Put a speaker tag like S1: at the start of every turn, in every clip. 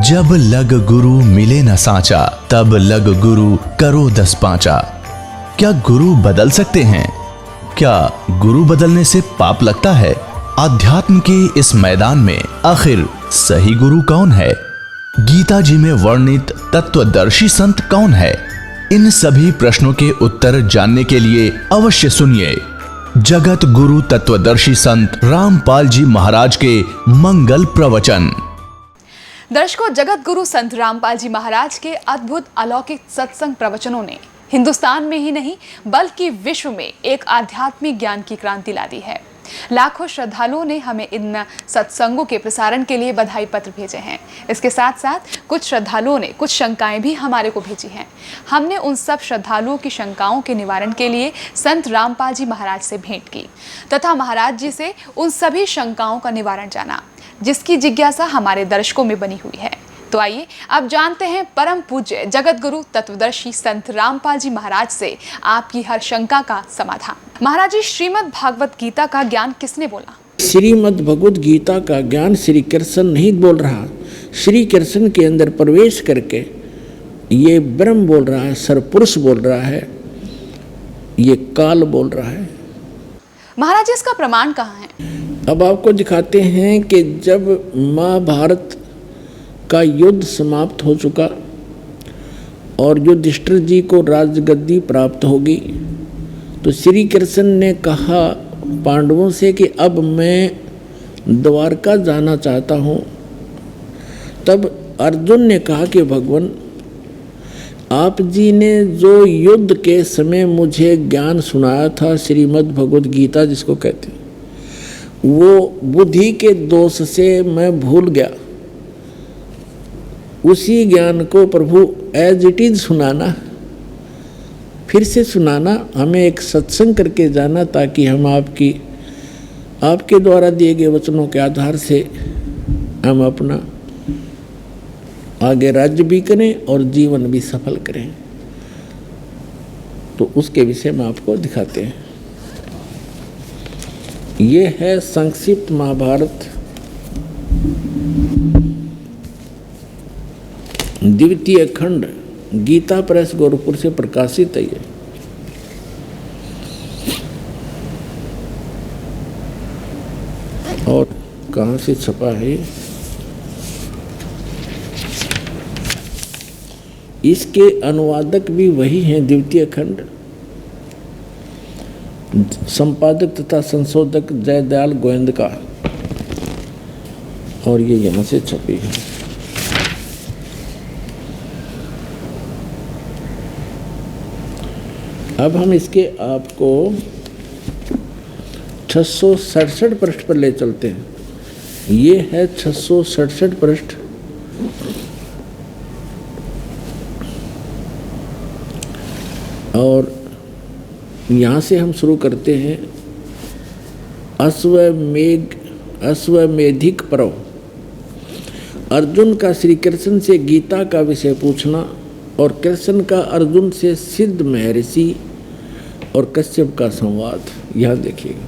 S1: जब लग गुरु मिले न साचा, तब लग गुरु करो 10 पांचा। क्या गुरु बदल सकते हैं? क्या गुरु बदलने से पाप लगता है? आध्यात्म के इस मैदान में आखिर सही गुरु कौन है? गीता जी में वर्णित तत्वदर्शी संत कौन है? इन सभी प्रश्नों के उत्तर जानने के लिए अवश्य सुनिए जगत गुरु तत्वदर्शी संत रामपाल जी महाराज के मंगल प्रवचन।
S2: दर्शकों, जगत गुरु संत रामपाल जी महाराज के अद्भुत अलौकिक सत्संग प्रवचनों ने हिंदुस्तान में ही नहीं बल्कि विश्व में एक आध्यात्मिक ज्ञान की क्रांति ला दी है। लाखों श्रद्धालुओं ने हमें इन सत्संगों के प्रसारण के लिए बधाई पत्र भेजे हैं। इसके साथ साथ कुछ श्रद्धालुओं ने कुछ शंकाएं भी हमारे को भेजी हैं। हमने उन सब श्रद्धालुओं की शंकाओं के निवारण के लिए संत रामपाल जी महाराज से भेंट की तथा महाराज जी से उन सभी शंकाओं का निवारण जाना, जिसकी जिज्ञासा हमारे दर्शकों में बनी हुई है। तो आइए अब जानते हैं परम पूज्य जगत गुरु तत्वदर्शी संत रामपाल जी महाराज से आपकी हर शंका का समाधान। महाराज जी, श्रीमद् भागवत गीता का ज्ञान किसने बोला?
S3: श्रीमद् भगवत गीता का ज्ञान श्री कृष्ण नहीं बोल रहा। श्री कृष्ण के अंदर प्रवेश करके ये ब्रह्म बोल रहा है, सरपुरुष बोल रहा है, ये काल बोल रहा है।
S2: महाराज जी, इसका प्रमाण कहाँ है?
S3: अब आपको दिखाते हैं कि जब महाभारत का युद्ध समाप्त हो चुका और युधिष्ठिर जी को राजगद्दी प्राप्त होगी, तो श्री कृष्ण ने कहा पांडवों से कि अब मैं द्वारका जाना चाहता हूँ। तब अर्जुन ने कहा कि भगवान, आप जी ने जो युद्ध के समय मुझे ज्ञान सुनाया था, श्रीमद् भगवत गीता जिसको कहते हैं, वो बुद्धि के दोष से मैं भूल गया। उसी ज्ञान को प्रभु एज इट इज सुनाना, फिर से सुनाना, हमें एक सत्संग करके जाना, ताकि हम आपके द्वारा दिए गए वचनों के आधार से हम अपना आगे राज्य भी करें और जीवन भी सफल करें। तो उसके विषय में आपको दिखाते हैं। ये है संक्षिप्त महाभारत द्वितीय खंड, गीता प्रेस गोरखपुर से प्रकाशित है। ये और कहाँ से छपा है? इसके अनुवादक भी वही हैं, द्वितीय खंड, संपादक तथा संशोधक जयदयाल गोविंद का, और ये यहाँ से छपी है। अब हम इसके आपको 667 पृष्ठ पर ले चलते हैं। ये है 667 पृष्ठ। और यहाँ से हम शुरू करते हैं। अश्वमेधिक पर्व। अर्जुन का श्री कृष्ण से गीता का विषय पूछना और कृष्ण का अर्जुन से सिद्ध महर्षि और कश्यप का संवाद। यहाँ देखिएगा।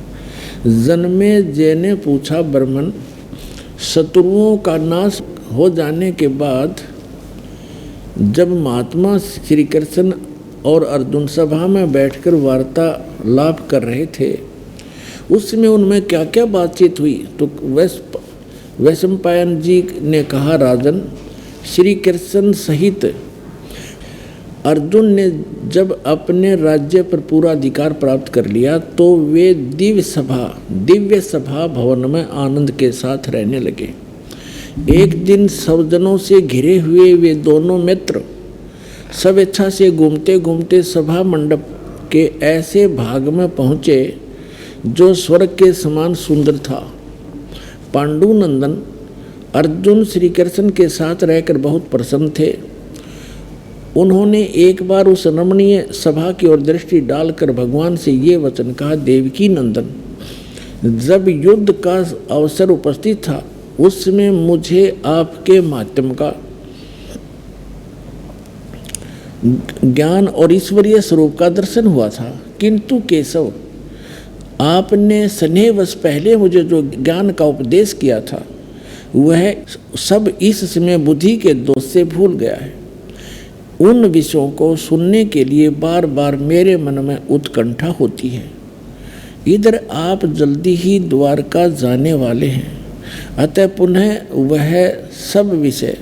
S3: जन्मेजय ने पूछा, ब्राह्मण, शत्रुओं का नाश हो जाने के बाद जब महात्मा श्री कृष्ण और अर्जुन सभा में बैठकर वार्तालाप कर रहे थे, उसमें उनमें क्या क्या बातचीत हुई? तो वैशंपायन जी ने कहा, राजन, श्री कृष्ण सहित अर्जुन ने जब अपने राज्य पर पूरा अधिकार प्राप्त कर लिया तो वे दिव्य सभा भवन में आनंद के साथ रहने लगे। एक दिन सज्जनों से घिरे हुए वे दोनों मित्र स्वेच्छा से घूमते घूमते सभा मंडप के ऐसे भाग में पहुँचे जो स्वर्ग के समान सुंदर था। पांडुनंदन अर्जुन श्री कृष्ण के साथ रहकर बहुत प्रसन्न थे। उन्होंने एक बार उस रमणीय सभा की ओर दृष्टि डालकर भगवान से ये वचन कहा, देवकी नंदन, जब युद्ध का अवसर उपस्थित था उसमें मुझे आपके माध्यम का ज्ञान और ईश्वरीय स्वरूप का दर्शन हुआ था, किंतु केशव, आपने स्नेहवश पहले मुझे जो ज्ञान का उपदेश किया था वह सब इस समय बुद्धि के दोष से भूल गया है। उन विषयों को सुनने के लिए बार बार मेरे मन में उत्कंठा होती है। इधर आप जल्दी ही द्वारका जाने वाले हैं, अतः पुनः वह सब विषय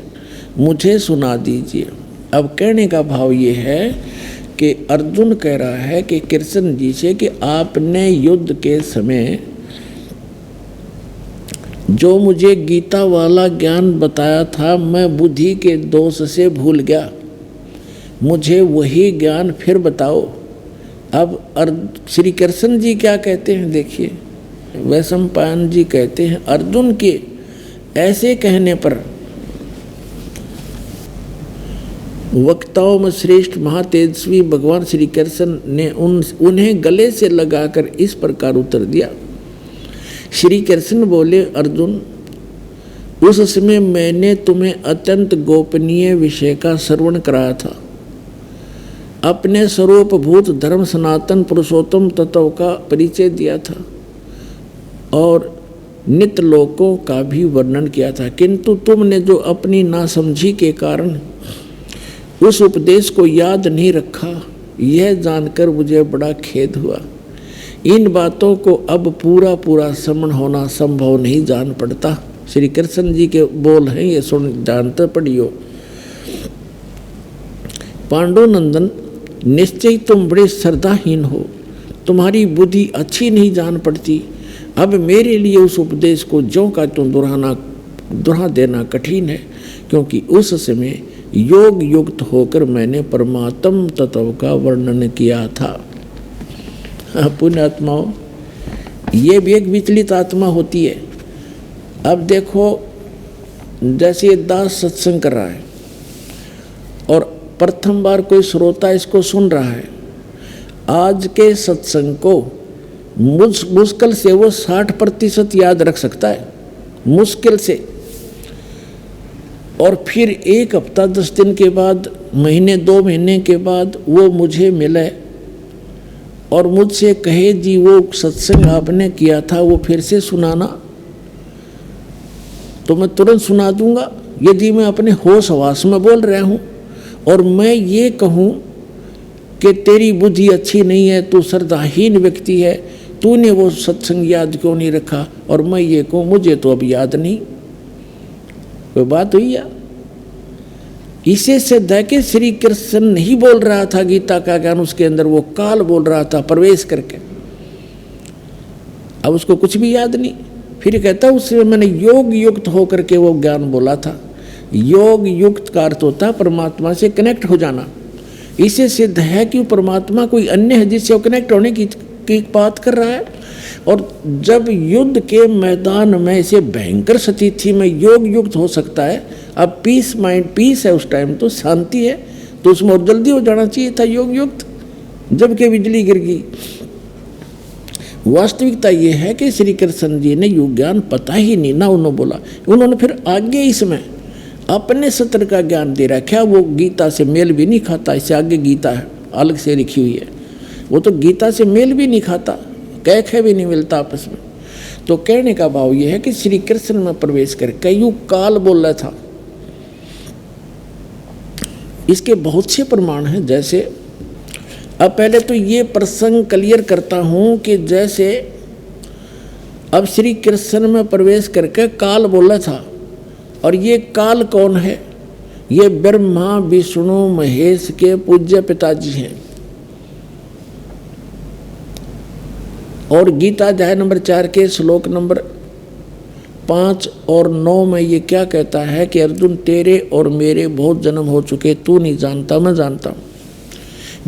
S3: मुझे सुना दीजिए। अब कहने का भाव ये है कि अर्जुन कह रहा है कि कृष्ण जी से कि आपने युद्ध के समय जो मुझे गीता वाला ज्ञान बताया था, मैं बुद्धि के दोष से भूल गया, मुझे वही ज्ञान फिर बताओ। अब श्री कृष्ण जी क्या कहते हैं, देखिए वैशंपायन जी कहते हैं, अर्जुन के ऐसे कहने पर वक्ताओं में श्रेष्ठ महातेजस्वी भगवान श्री कृष्ण ने उन्हें गले से लगाकर इस प्रकार उत्तर दिया। श्री कृष्ण बोले, अर्जुन, उस समय मैंने तुम्हें अत्यंत गोपनीय विषय का श्रवण कराया था, अपने स्वरूपभूत धर्म सनातन पुरुषोत्तम तत्व का परिचय दिया था और नित्य लोकों का भी वर्णन किया था, किंतु तुमने जो अपनी नासमझी के कारण उस उपदेश को याद नहीं रखा, यह जानकर मुझे बड़ा खेद हुआ। इन बातों को अब पूरा पूरा समझ होना संभव नहीं जान पड़ता। श्री कृष्ण जी के बोल हैं, ये सुन जानते पढ़ियो। पांडुनंदन, निश्चय तुम बड़े श्रद्धाहीन हो, तुम्हारी बुद्धि अच्छी नहीं जान पड़ती। अब मेरे लिए उस उपदेश को ज्यों का त्यों दोहरा देना कठिन है, क्योंकि उस समय योग युक्त होकर मैंने परमात्म तत्व का वर्णन किया था। पुण्यात्माओं, ये भी एक विचलित आत्मा होती है। अब देखो, जैसे दास सत्संग कर रहा है और प्रथम बार कोई श्रोता इसको सुन रहा है, आज के सत्संग को मुश्किल से वो 60% याद रख सकता है, मुश्किल से। और फिर 1 हफ्ता 10 दिन के बाद, महीने 2 महीने के बाद वो मुझे मिले और मुझसे कहे, जी वो सत्संग आपने किया था वो फिर से सुनाना, तो मैं तुरंत सुना दूंगा। यदि मैं अपने होश हवास में बोल रहा हूँ और मैं ये कहूँ कि तेरी बुद्धि अच्छी नहीं है, तू श्रद्धाहीन व्यक्ति है, तूने वो सत्संग याद क्यों नहीं रखा, और मैं ये कहूँ मुझे तो अब याद नहीं, कोई बात हुई या? इसे सिद्ध है कि श्री कृष्ण नहीं बोल रहा था गीता का ज्ञान, उसके अंदर वो काल बोल रहा था प्रवेश करके। अब उसको कुछ भी याद नहीं। फिर कहता उससे मैंने योग युक्त होकर के वो ज्ञान बोला था। योग युक्त का अर्थ होता है परमात्मा से कनेक्ट हो जाना। इसे सिद्ध है कि परमात्मा कोई अन्य है जिससे वो कनेक्ट होने की बात कर रहा है। और जब युद्ध के मैदान में ऐसे भयंकर स्थिति में योग युक्त हो सकता है, अब पीस माइंड पीस है, उस टाइम तो शांति है, तो उसमें और जल्दी हो जाना चाहिए था योग युक्त, जबकि बिजली गिर गई। वास्तविकता ये है कि श्री कृष्ण जी ने योग ज्ञान पता ही नहीं ना उन्होंने बोला, उन्होंने फिर आगे इसमें अपने सत्र का ज्ञान दे रखा। वो गीता से मेल भी नहीं खाता, इससे आगे गीता है अलग से लिखी हुई है, वो तो गीता से मेल भी नहीं खाता, कैखे भी नहीं मिलता आपस में। तो कहने का भाव ये है कि श्री कृष्ण में प्रवेश करके यूं काल बोल रहा था। इसके बहुत से प्रमाण हैं। जैसे अब पहले तो ये प्रसंग क्लियर करता हूं कि जैसे अब श्री कृष्ण में प्रवेश करके काल बोला था, और ये काल कौन है? ये ब्रह्मा विष्णु महेश के पूज्य पिताजी हैं। और गीता अध्याय नंबर 4 के श्लोक नंबर 5 और 9 में ये क्या कहता है कि अर्जुन, तेरे और मेरे बहुत जन्म हो चुके, तू नहीं जानता, मैं जानता हूं।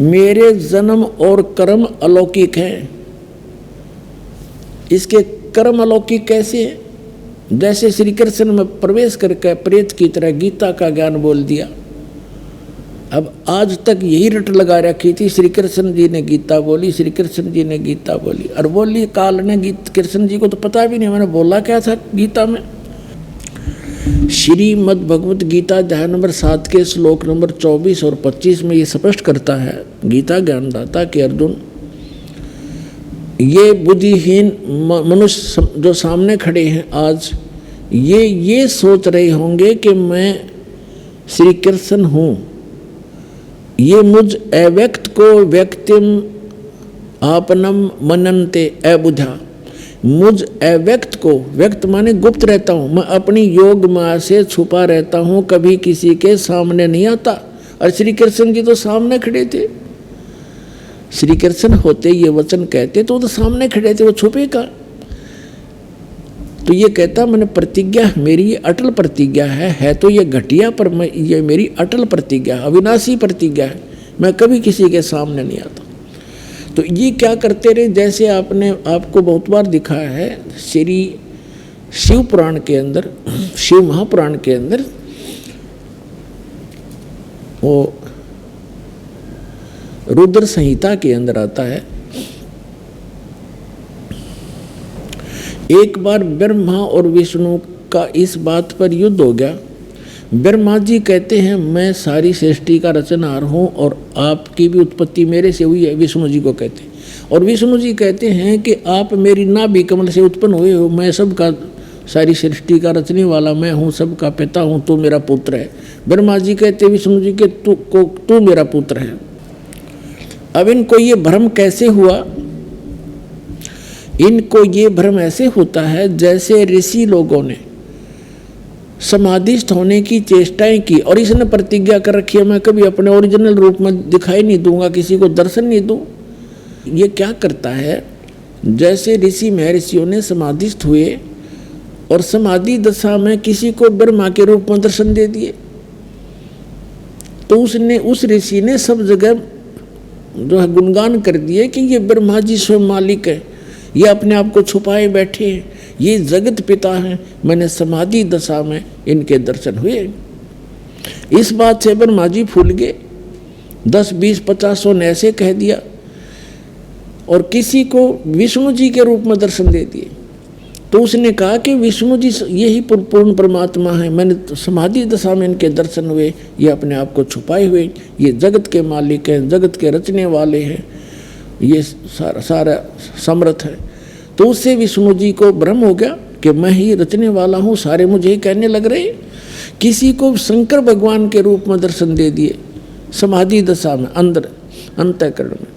S3: मेरे जन्म और कर्म अलौकिक हैं। इसके कर्म अलौकिक कैसे हैं? जैसे श्री कृष्ण में प्रवेश करके प्रेत की तरह गीता का ज्ञान बोल दिया। अब आज तक यही रट लगा रखी थी, श्री कृष्ण जी ने गीता बोली, श्री कृष्ण जी ने गीता बोली, और बोली काल ने कृष्ण जी को तो पता भी नहीं मैंने बोला क्या था गीता में। श्रीमद् भगवत गीता अध्याय नंबर 7 के श्लोक नंबर 24 और 25 में ये स्पष्ट करता है गीता ज्ञानदाता कि अर्जुन, ये बुद्धिहीन मनुष्य जो सामने खड़े हैं आज, ये सोच रहे होंगे कि मैं श्री कृष्ण हूँ। ये मुझ अव्यक्त को व्यक्तिम आपनम मनन्ते अबुझा, मुझ अव्यक्त को, व्यक्त माने गुप्त रहता हूँ, मैं अपनी योग माया से छुपा रहता हूँ, कभी किसी के सामने नहीं आता। और श्री कृष्ण जी तो सामने खड़े थे, श्री कृष्ण होते ये वचन कहते तो वो तो सामने खड़े थे, वो छुपे का। तो ये कहता मैंने प्रतिज्ञा, मेरी ये अटल प्रतिज्ञा है तो ये घटिया, पर मैं ये मेरी अटल प्रतिज्ञा, अविनाशी प्रतिज्ञा है, मैं कभी किसी के सामने नहीं आता। तो ये क्या करते रहे, जैसे आपको बहुत बार दिखाया है श्री शिव पुराण के अंदर, शिव महापुराण के अंदर, वो रुद्र संहिता के अंदर आता है। एक बार ब्रह्मा और विष्णु का इस बात पर युद्ध हो गया। ब्रह्मा जी कहते हैं मैं सारी सृष्टि का रचनहार हूँ और आपकी भी उत्पत्ति मेरे से हुई है, विष्णु जी को कहते हैं। और विष्णु जी कहते हैं कि आप मेरी नाभि कमल से उत्पन्न हुए हो, मैं सबका, सारी सृष्टि का रचने वाला मैं हूँ, सबका पिता हूँ, तू मेरा पुत्र है। ब्रह्मा जी कहते विष्णु जी के तू मेरा पुत्र है। अब इनको ये भ्रम कैसे हुआ? इनको ये भ्रम ऐसे होता है जैसे ऋषि लोगों ने समाधिस्थ होने की चेष्टाएं की और इसने प्रतिज्ञा कर रखी है मैं कभी अपने ओरिजिनल रूप में दिखाई नहीं दूंगा, किसी को दर्शन नहीं दूं। ये क्या करता है, जैसे ऋषि महर्षियों ने समाधिस्थ हुए और समाधि दशा में किसी को ब्रह्मा के रूप में दर्शन दे दिए, तो उस ऋषि ने सब जगह जो है गुणगान कर दिए कि ये ब्रह्मा जी स्वयं मालिक है, ये अपने आप को छुपाए बैठे हैं, ये जगत पिता हैं, मैंने समाधि दशा में इनके दर्शन हुए। इस बात से ब्रह्मा जी फूल गए, 10, 20, 50 ने ऐसे कह दिया और किसी को विष्णु जी के रूप में दर्शन दे दिए। तो उसने कहा कि विष्णु जी यही पूर्ण परमात्मा है, मैंने तो समाधि दशा में इनके दर्शन हुए, ये अपने आप को छुपाए हुए, ये जगत के मालिक हैं, जगत के रचने वाले हैं, ये सारा समर्थ है। तो उससे विष्णु जी को भ्रम हो गया कि मैं ही रचने वाला हूँ, सारे मुझे ही कहने लग रहे। किसी को शंकर भगवान के रूप में दर्शन दे दिए समाधि दशा में, अंदर अंतःकरण में।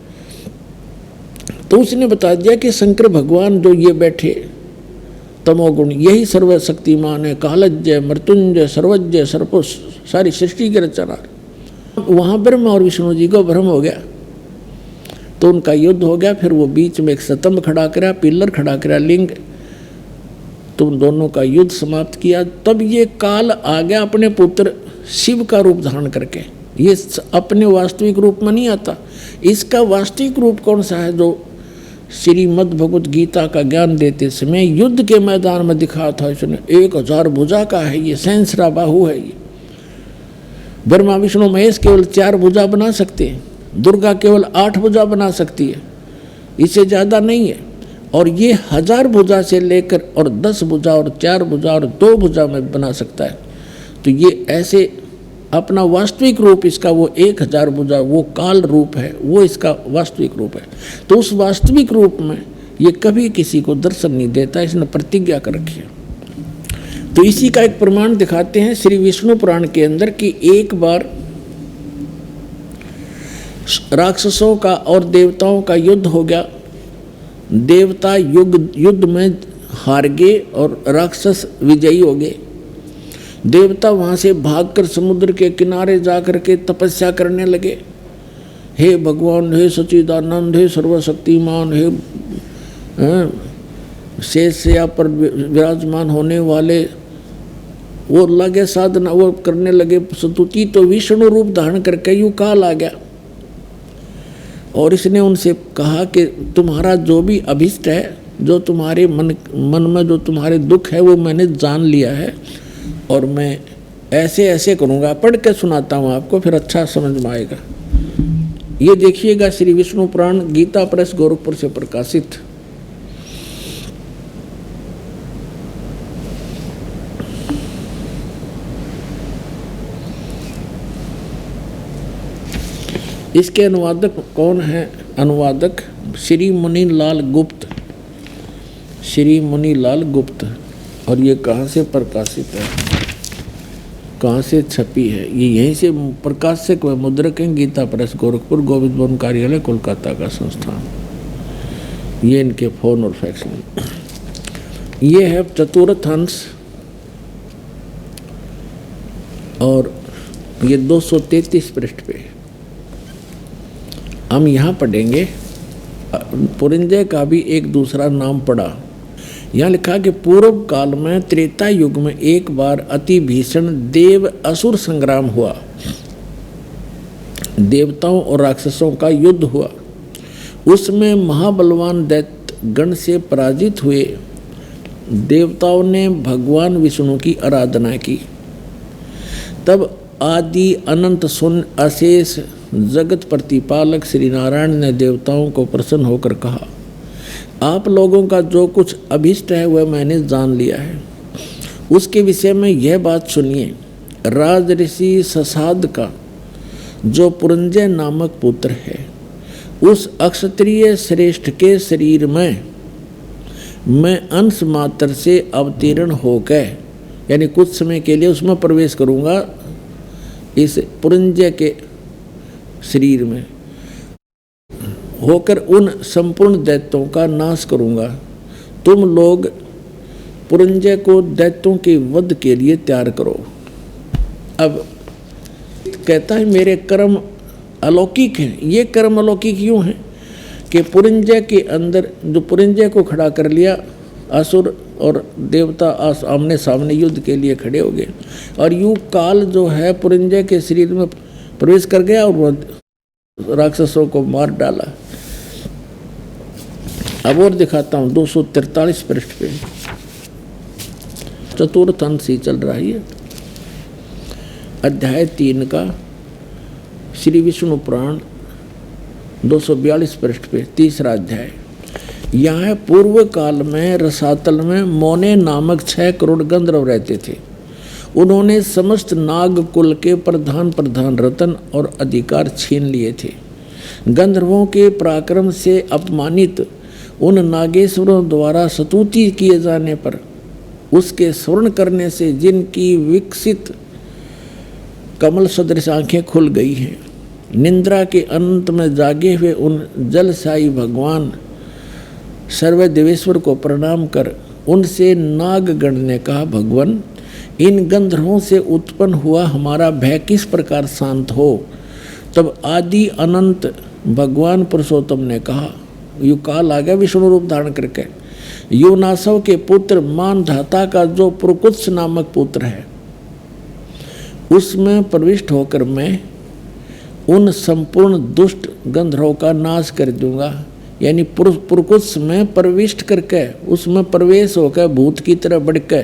S3: तो उसने बता दिया कि शंकर भगवान जो ये बैठे तमोगुण, यही सर्वशक्तिमान है, कालज्ञ मृत्युंजय सर्वज्ञ सर्वपुष, सारी सृष्टि के रचना। वहाँ ब्रह्मा और विष्णु जी को भ्रम हो गया, तो उनका युद्ध हो गया। फिर वो बीच में एक स्तंभ खड़ा करा, पिलर खड़ा करा, लिंग, तो उन दोनों का युद्ध समाप्त किया। तब ये काल आ गया अपने पुत्र शिव का रूप धारण करके। ये अपने वास्तविक रूप में नहीं आता। इसका वास्तविक रूप कौन सा है? जो श्रीमद् भगवत गीता का ज्ञान देते समय युद्ध के मैदान में दिखा था इसने, 1000 भुजा का है ये, सहस्रा बाहु है ये। ब्रह्मा विष्णु महेश केवल 4 भुजा बना सकते हैं, दुर्गा केवल 8 भुजा बना सकती है, इससे ज़्यादा नहीं है। और ये 1000 भुजा से लेकर और 10 भुजा और 4 भुजा और 2 भुजा में बना सकता है। तो ये ऐसे अपना वास्तविक रूप इसका वो 1000 भुजा, वो काल रूप है, वो इसका वास्तविक रूप है। तो उस वास्तविक रूप में ये कभी किसी को दर्शन नहीं देता, इसने प्रतिज्ञा कर रखी है। तो इसी का एक प्रमाण दिखाते हैं श्री विष्णु पुराण के अंदर कि एक बार राक्षसों का और देवताओं का युद्ध हो गया। देवता युद्ध में हार गए और राक्षस विजयी हो गए। देवता वहाँ से भागकर समुद्र के किनारे जाकर के तपस्या करने लगे। हे भगवान, हे सच्चिदानंद, हे सर्वशक्तिमान, हे शेषया पर विराजमान होने वाले, वो लगे साधना, वो करने लगे स्तुति। तो विष्णु रूप धारण करके यूँ काल आ गया और इसने उनसे कहा कि तुम्हारा जो भी अभिष्ट है, जो तुम्हारे मन में जो तुम्हारे दुख है, वो मैंने जान लिया है और मैं ऐसे ऐसे करूँगा। पढ़ के सुनाता हूँ आपको, फिर अच्छा समझ में आएगा। ये देखिएगा श्री विष्णु पुराण, गीता प्रेस, गोरखपुर से प्रकाशित। इसके अनुवादक कौन है? अनुवादक श्री मुनीलाल गुप्त, श्री मुनीलाल गुप्त। और ये कहाँ से प्रकाशित है, कहाँ से छपी है? ये यहीं से प्रकाशक व मुद्रक हैं, गीता प्रेस गोरखपुर, गोविंद भवन कार्यालय कोलकाता का संस्थान। ये इनके फोन और फैक्स। ये है चतुर्थ अंश और ये 233 पृष्ठ पे। हम यहाँ पढ़ेंगे पुरंजय का भी एक दूसरा नाम पड़ा। यहाँ लिखा कि पूर्व काल में त्रेता युग में एक बार अति भीषण देव असुर संग्राम हुआ। देवताओं और राक्षसों का युद्ध हुआ। उसमें महाबलवान दैत्य गण से पराजित हुए देवताओं ने भगवान विष्णु की आराधना की। तब आदि अनंत शून्य अशेष जगत प्रतिपालक श्री नारायण ने देवताओं को प्रसन्न होकर कहा, आप लोगों का जो कुछ अभिष्ट है वह मैंने जान लिया है। उसके विषय में यह बात सुनिए। राज ऋषि ससाद का जो पुरंजय नामक पुत्र है, उस अक्षत्रिय श्रेष्ठ के शरीर में मैं अंश मात्र से अवतीर्ण होकर, यानी कुछ समय के लिए उसमें प्रवेश करूंगा, इस पुरंजय के शरीर में होकर उन संपूर्ण दैत्यों का नाश करूंगा। तुम लोग पुरंजय को दैत्यों के वध के लिए तैयार करो। अब कहता है मेरे कर्म अलौकिक हैं। ये कर्म अलौकिक क्यों हैं कि पुरंजय के अंदर जो पुरंजय को खड़ा कर लिया, असुर और देवता आमने सामने युद्ध के लिए खड़े हो गए और यूं काल जो है पुरंजय के शरीर में प्रवेश कर गया और वह राक्षसों को मार डाला। अब और दिखाता हूँ 243 पृष्ठ पे चतुर्थ अंश ही चल रहा है, अध्याय 3 का श्री विष्णु पुराण 242 पृष्ठ पे तीसरा अध्याय। यहाँ पूर्व काल में रसातल में मोने नामक 6 करोड़ गंधर्व रहते थे। उन्होंने समस्त नाग कुल के प्रधान रतन और अधिकार छीन लिए थे। गंधर्वों के पराक्रम से अपमानित उन नागेश्वरों द्वारा स्तुति किए जाने पर उसके स्मरण करने से जिनकी विकसित कमल सदृश आंखें खुल गई हैं, निंद्रा के अंत में जागे हुए उन जलसाई भगवान सर्वदेवेश्वर को प्रणाम कर उनसे नागगण ने कहा, भगवान इन गंधर्वों से उत्पन्न हुआ हमारा भय किस प्रकार शांत हो। तब आदि अनंत भगवान पुरुषोत्तम ने कहा, यु काल आ गया विष्णु रूप धारण करके, योनासव के पुत्र मानधाता का जो पुरकुत्स नामक पुत्र है उसमें प्रविष्ट होकर मैं उन संपूर्ण दुष्ट गंधर्वों का नाश कर दूंगा। यानी पुरकुत्स में प्रविष्ट करके उसमें प्रवेश होकर भूत की तरह बढ़कर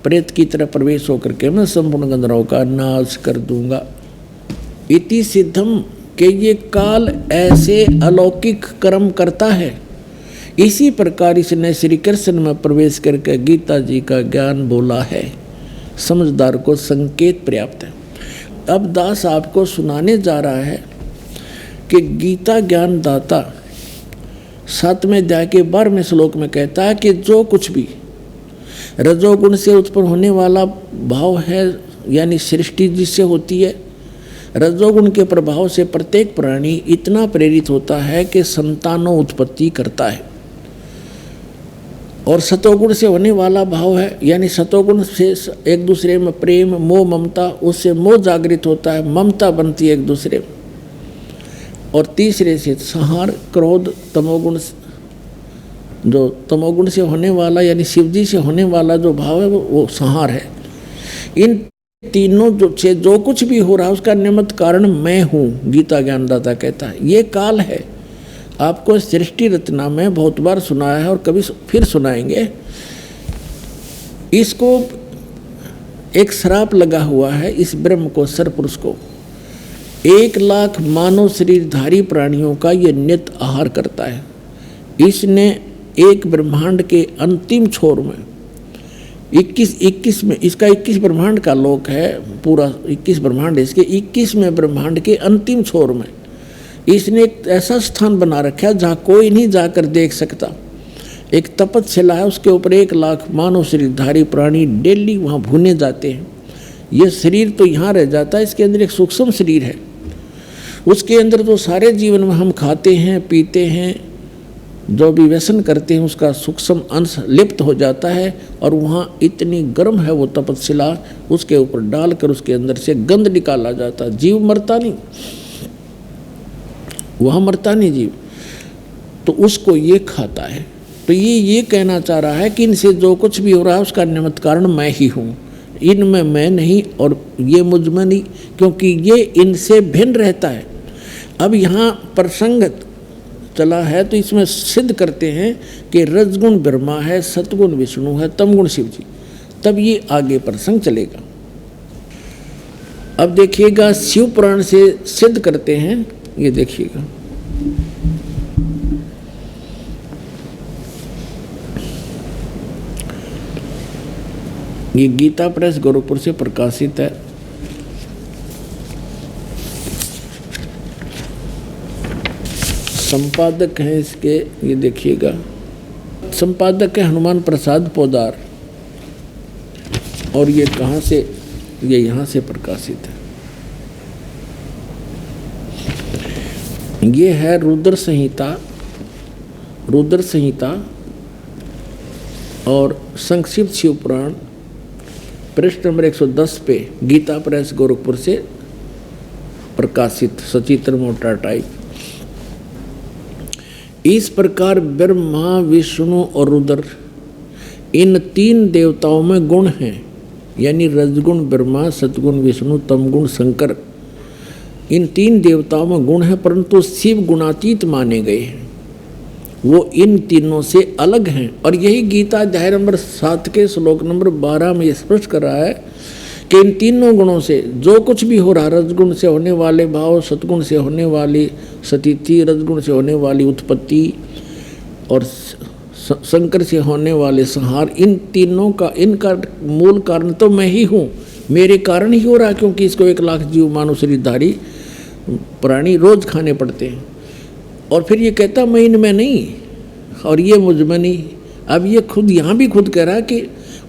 S3: प्रेत की तरह प्रवेश होकर के मैं संपूर्ण गंधर्वों का नाश कर दूंगा। इति सिद्धम के ये काल ऐसे अलौकिक कर्म करता है। इसी प्रकार इसने श्री कृष्ण में प्रवेश करके गीता जी का ज्ञान बोला है। समझदार को संकेत पर्याप्त है। अब दास आपको सुनाने जा रहा है कि गीता ज्ञान दाता 7वें अध्याय के 12वें श्लोक में कहता है कि जो कुछ भी रजोगुण से उत्पन्न होने वाला भाव है, यानी सृष्टि जिससे होती है, रजोगुण के प्रभाव से प्रत्येक प्राणी इतना प्रेरित होता है कि संतानों उत्पत्ति करता है। और सतोगुण से होने वाला भाव है, यानी सतोगुण से एक दूसरे में प्रेम मोह ममता, उससे मोह जागृत होता है, ममता बनती है एक दूसरे में। और तीसरे से संहार क्रोध तमोगुण, जो तमोगुण से होने वाला यानी शिवजी से होने वाला जो भाव है वो संहार है। इन तीनों जो कुछ भी हो रहा है उसका निमित्त कारण मैं हूँ, गीता ज्ञानदाता कहता है। ये काल है। आपको सृष्टि रचना में बहुत बार सुनाया है और कभी फिर सुनाएंगे। इसको एक श्राप लगा हुआ है इस ब्रह्म को, सरपुरुष को। 1 लाख मानव शरीरधारी प्राणियों का ये नित्य आहार करता है। इसने एक ब्रह्मांड के अंतिम छोर में 21 में, इसका 21 ब्रह्मांड का लोक है, पूरा 21 ब्रह्मांड, इसके 21वें ब्रह्मांड के अंतिम छोर में इसने एक ऐसा स्थान बना रखा है जहाँ कोई नहीं जाकर देख सकता। एक तपतशिला है, उसके ऊपर 1 लाख मानव शरीरधारी प्राणी डेली वहाँ भुने जाते हैं। ये शरीर तो यहाँ रह जाता है, इसके अंदर एक सूक्ष्म शरीर है, उसके अंदर तो सारे जीवन में हम खाते हैं पीते हैं, जो भी व्यसन करते हैं उसका सूक्ष्म अंश लिप्त हो जाता है, और वहाँ इतनी गर्म है वो तपतशिला, उसके ऊपर डालकर उसके अंदर से गंध निकाला जाता है। जीव मरता नहीं, वहाँ मरता नहीं जीव, तो उसको ये खाता है। तो ये कहना चाह रहा है कि इनसे जो कुछ भी हो रहा है उसका निमित्त कारण मैं ही हूँ, इनमें मैं नहीं और ये मुझ में नहीं, क्योंकि ये इनसे भिन्न रहता है। अब यहाँ प्रसंग चला है तो इसमें सिद्ध करते हैं कि रजगुण ब्रह्मा है, सतगुण विष्णु है, तमगुण शिव जी, तब ये आगे प्रसंग चलेगा। अब देखिएगा शिव पुराण से सिद्ध करते हैं, ये देखिएगा। ये गीता प्रेस गोरखपुर से प्रकाशित है। संपादक हैं इसके, ये देखिएगा, संपादक है हनुमान प्रसाद पोदार, और ये कहाँ से, ये यहाँ से प्रकाशित है। ये है रुद्र संहिता और संक्षिप्त शिव पुराण, पृष्ठ नंबर 110 पे गीता प्रेस गोरखपुर से प्रकाशित, सचित्र मोटा टाइप। इस प्रकार ब्रह्मा विष्णु और रुद्र इन 3 देवताओं में गुण हैं, यानी रजगुण ब्रह्मा, सतगुण विष्णु, तमगुण शंकर, इन 3 देवताओं में गुण है, परंतु शिव गुणातीत माने गए हैं, वो इन तीनों से अलग हैं। और यही गीता अध्याय नंबर 7 के श्लोक नंबर 12 में स्पष्ट कर रहा है कि इन तीनों गुणों से जो कुछ भी हो रहा, रजगुण से होने वाले भाव, सतगुण से होने वाली स्थिति, रजगुण से होने वाली उत्पत्ति और शंकर से होने वाले संहार, इन तीनों का, इनका मूल कारण तो मैं ही हूँ, मेरे कारण ही हो रहा है, क्योंकि इसको 1 लाख जीव मानव शरीरधारी प्राणी रोज खाने पड़ते हैं। और फिर ये कहता मैं इनमें नहीं और ये मुझ में नहीं। अब ये खुद यहाँ भी खुद कह रहा है कि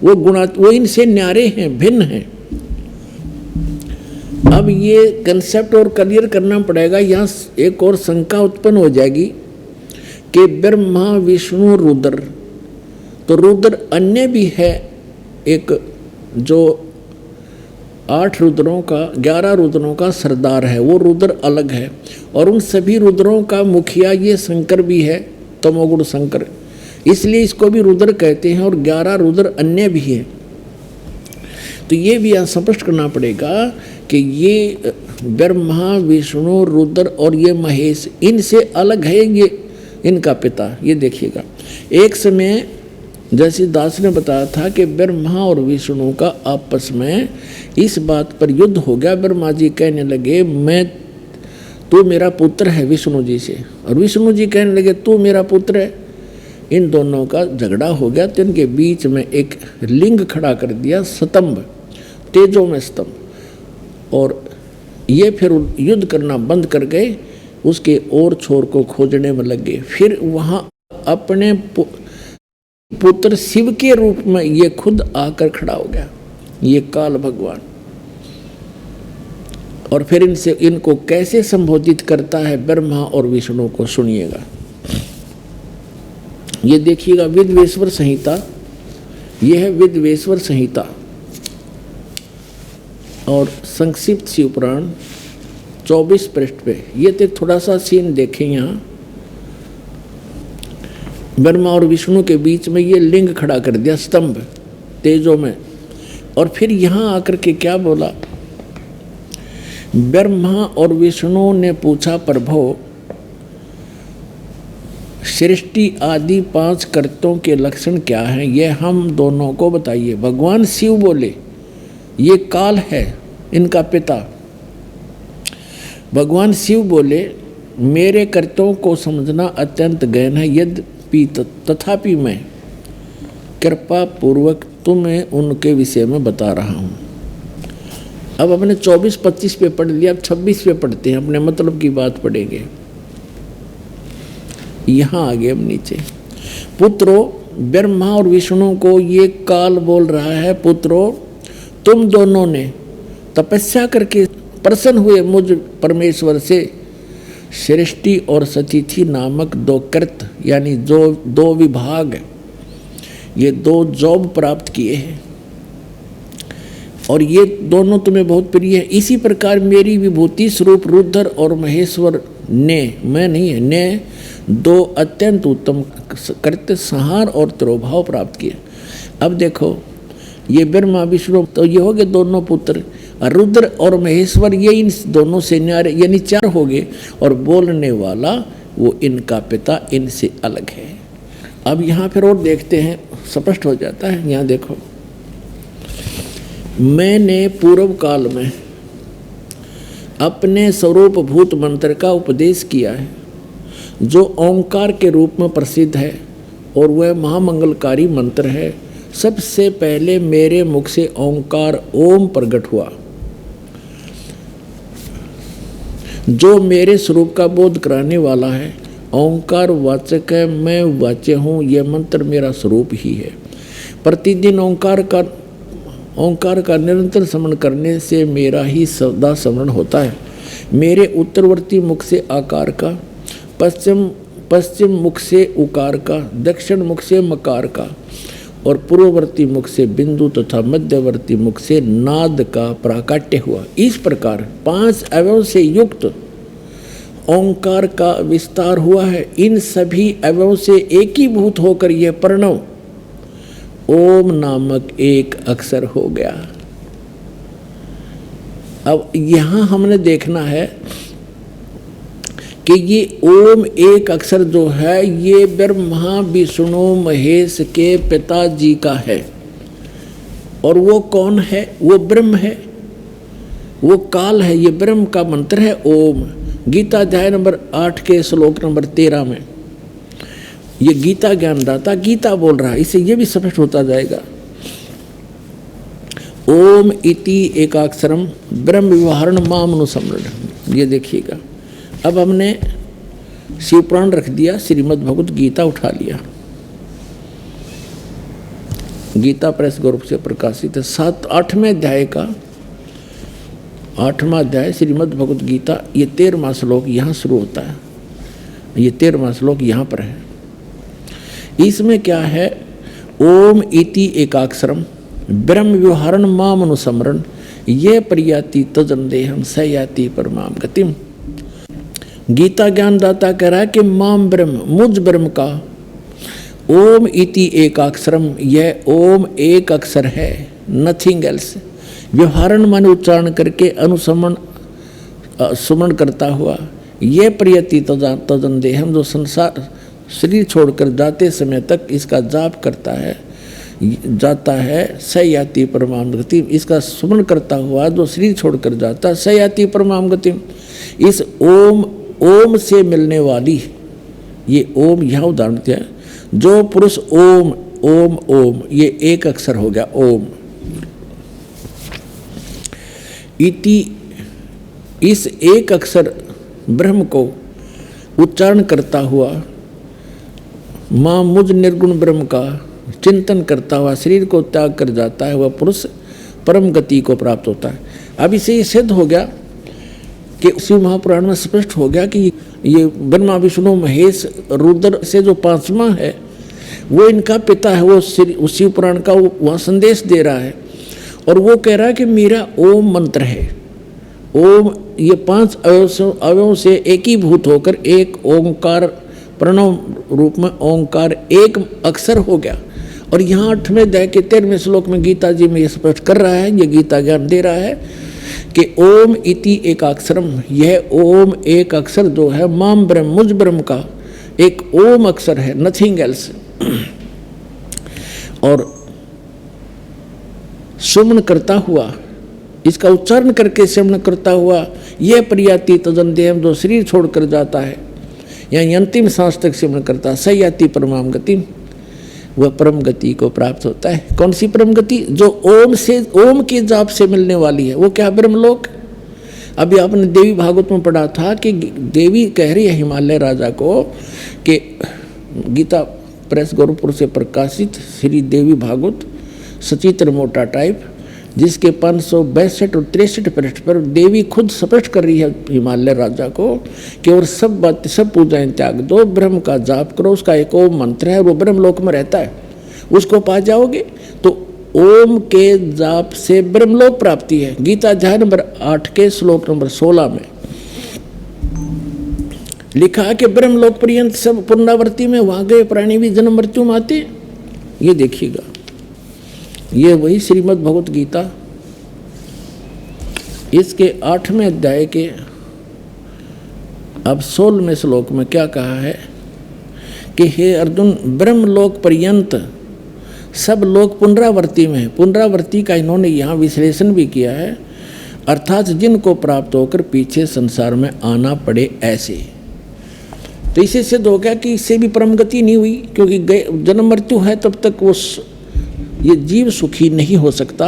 S3: वो इनसे न्यारे हैं, भिन्न हैं। अब ये कंसेप्ट और क्लियर करना पड़ेगा। यहाँ एक और शंका उत्पन्न हो जाएगी कि ब्रह्मा विष्णु रुद्र, तो रुद्र अन्य भी है, एक जो 8 रुद्रों का 11 रुद्रों का सरदार है, वो रुद्र अलग है, और उन सभी रुद्रों का मुखिया ये शंकर भी है, तमोगुण शंकर, इसलिए इसको भी रुद्र कहते हैं, और 11 रुद्र अन्य भी हैं। तो ये भी यहाँ स्पष्ट करना पड़ेगा कि ये ब्रह्मा विष्णु रुद्र और ये महेश इनसे अलग है, ये इनका पिता। ये देखिएगा, एक समय जैसे दास ने बताया था कि ब्रह्मा और विष्णु का आपस में इस बात पर युद्ध हो गया। ब्रह्मा जी कहने लगे तू मेरा पुत्र है विष्णु जी से, और विष्णु जी कहने लगे तू मेरा पुत्र है। इन दोनों का झगड़ा हो गया, तो इनके बीच में एक लिंग खड़ा कर दिया, स्तंभ, तेजों में स्तंभ, और ये फिर युद्ध करना बंद कर गए, उसके और छोर को खोजने में लग गए। फिर वहाँ अपने पुत्र शिव के रूप में ये खुद आकर खड़ा हो गया, ये काल भगवान। और फिर इनको कैसे संबोधित करता है ब्रह्मा और विष्णु को, सुनिएगा। ये देखिएगा विद्वेश्वर संहिता, ये है विद्वेश्वर संहिता और संक्षिप्त शिव पुराण 24 पृष्ठ पे। ये तो थोड़ा सा सीन देखें, यहाँ ब्रह्मा और विष्णु के बीच में ये लिंग खड़ा कर दिया, स्तंभ तेजों में। और फिर यहाँ आकर के क्या बोला, ब्रह्मा और विष्णु ने पूछा प्रभो सृष्टि आदि 5 कर्तों के लक्षण क्या हैं, ये हम दोनों को बताइए। भगवान शिव बोले ये काल है इनका पिता। भगवान शिव बोले मेरे कर्तों को समझना अत्यंत गहन है, यद्यपि तथापि मैं कृपा पूर्वक तुम्हें उनके विषय में बता रहा हूँ। अब अपने 24-25 पे पढ़ लिया, अब 26 पे पढ़ते हैं, अपने मतलब की बात पढ़ेंगे। यहाँ आगे हम नीचे पुत्रो, ब्रह्मा और विष्णु को ये काल बोल रहा है, पुत्रो तुम दोनों ने तपस्या करके प्रसन्न हुए मुझ परमेश्वर से सृष्टि और सतिथि नामक दो कृत यानी जो दो विभाग, ये दो जॉब प्राप्त किए हैं और ये दोनों तुम्हें बहुत प्रिय है। इसी प्रकार मेरी विभूति स्वरूप रुद्र और महेश्वर ने, मैं नहीं है, ने दो अत्यंत उत्तम कृत्य संहार और तिरोभाव प्राप्त किए। अब देखो ये ब्रह्मा विष्णु तो ये हो गए दोनों पुत्र, रुद्र और महेश्वर ये इन दोनों से न्यारे यानी चार हो गए, और बोलने वाला वो इनका पिता इनसे अलग है। अब यहाँ फिर और देखते हैं, स्पष्ट हो जाता है। यहाँ देखो, मैंने पूर्व काल में अपने स्वरूप भूत मंत्र का उपदेश किया है जो ओंकार के रूप में प्रसिद्ध है और वह महामंगलकारी मंत्र है। सबसे पहले मेरे मुख से ओंकार ओम प्रकट हुआ जो मेरे स्वरूप का बोध कराने वाला है। ओंकार वाचक है, मैं वाच्य हूँ, यह मंत्र मेरा स्वरूप ही है। प्रतिदिन ओंकार का निरंतर स्मरण करने से मेरा ही सदा स्मरण होता है। मेरे उत्तरवर्ती मुख से आकार का, पश्चिम मुख से उकार का, दक्षिण मुख से मकार का और पूर्ववर्ती मुख से बिंदु तथा मध्यवर्ती मुख से नाद का प्राकट्य हुआ। इस प्रकार 5 अवयव से युक्त ओंकार का विस्तार हुआ है। इन सभी अवयव से एकीभूत होकर यह प्रणव ओम नामक एक अक्षर हो गया। अब यहां हमने देखना है कि ये ओम एक अक्षर जो है ये ब्रह्मा विष्णु महेश के पिताजी का है। और वो कौन है? वो ब्रह्म है, वो काल है। ये ब्रह्म का मंत्र है ओम। गीता अध्याय नंबर 8 के श्लोक नंबर 13 में ये गीता ज्ञानदाता गीता बोल रहा है। इससे ये भी स्पष्ट होता जाएगा। ओम इति एकाक्षरम ब्रह्म व्यवहारण मामनुसमरण। ये देखिएगा, अब हमने शिव पुराण रख दिया, श्रीमद् भगवत गीता उठा लिया। गीता प्रेस ग्रुप से प्रकाशित है। 8वें अध्याय का 8वां अध्याय श्रीमद् भगवत गीता, ये 13वां श्लोक यहाँ शुरू होता है। ये 13वां श्लोक यहाँ पर है। इसमें क्या है? ओम इति एकाक्षरम ब्रह्म व्यवहारण माम अनुसमरण ये प्रयाति तजन देहम स याति परमाम गतिम। गीता ज्ञानदाता कह रहा है कि माम ब्रह्म, मुझ ब्रह्म का ओम इति एकाक्षरम, यह ओम एक अक्षर है, नथिंग एल्स। व्यवहारण मन उच्चारण करके अनुसमन सुमन करता हुआ ये प्रयति तजन देहम, जो संसार शरीर छोड़कर जाते समय तक इसका जाप करता है, जाता है, सयाति परमाम गति। इसका सुमन करता हुआ जो शरीर छोड़कर जाता सयाति परमाम गति। इस ओम से मिलने वाली, ये ओम यहाँ उदाहरण दिया, जो पुरुष ओम ओम ओम ये एक अक्षर हो गया ओम। इति इस एक अक्षर ब्रह्म को उच्चारण करता हुआ मां मुझ निर्गुण ब्रह्म का चिंतन करता हुआ शरीर को त्याग कर जाता है, वह पुरुष परम गति को प्राप्त होता है। अब इसे ये सिद्ध हो गया कि शिव महापुराण में स्पष्ट हो गया कि ये ब्रह्मा विष्णु महेश रुद्र से जो 5वां है वो इनका पिता है। वो शिव पुराण का वहाँ संदेश दे रहा है और वो कह रहा है कि मेरा ओम मंत्र है। ओम ये 5 अवयवों से एकीभूत होकर एक ओंकार प्रणव रूप में ओंकार एक अक्षर हो गया। और यहाँ 8वें अध्याय के 13वें श्लोक में गीता जी में ये स्पष्ट कर रहा है, ये गीता ज्ञान दे रहा है कि ओम इति एकाक्षरम, यह ओम एक अक्षर जो है माम ब्रह्म, मुझ ब्रह्म का एक ओम अक्षर है, नथिंग एल्स। और सुमन करता हुआ, इसका उच्चारण करके सुमन करता हुआ यह प्रयाति तजन देहम, जो शरीर छोड़कर जाता है यानी अंतिम सांस तक सिमरण करता सयाति परमाम गति, वह परम गति को प्राप्त होता है। कौन सी परम गति? जो ओम के जाप से मिलने वाली है। वो क्या? ब्रह्मलोक। अभी आपने देवी भागवत में पढ़ा था कि देवी कह रही है हिमालय राजा को कि गीता प्रेस गोरखपुर से प्रकाशित श्री देवी भागवत सचित्र मोटा टाइप, जिसके 562 और 63 पृष्ठ पर देवी खुद स्पष्ट कर रही है हिमालय राजा को कि और सब बातें सब पूजाएं त्याग दो, ब्रह्म का जाप करो, उसका एक ओम मंत्र है, वो ब्रह्मलोक में रहता है, उसको पा जाओगे। तो ओम के जाप से ब्रह्मलोक प्राप्ति है। गीता अध्याय नंबर 8 के श्लोक नंबर 16 में लिखा है कि ब्रह्मलोक पर्यंत सब पुनरावृत्ति में वहां गए प्राणी भी जन्म मृत्यु में आते। ये देखिएगा, ये वही श्रीमद् भगवत गीता, इसके 8वें अध्याय के अब 16वें श्लोक में क्या कहा है कि हे अर्जुन, ब्रह्मलोक पर्यंत सब लोग पुनरावृत्ति में, पुनरावृत्ति का इन्होंने यहाँ विश्लेषण भी किया है, अर्थात जिनको प्राप्त होकर पीछे संसार में आना पड़े ऐसे। तो इसे सिद्ध हो गया कि इससे भी परम गति नहीं हुई, क्योंकि जन्म मृत्यु है तब तक वो ये जीव सुखी नहीं हो सकता।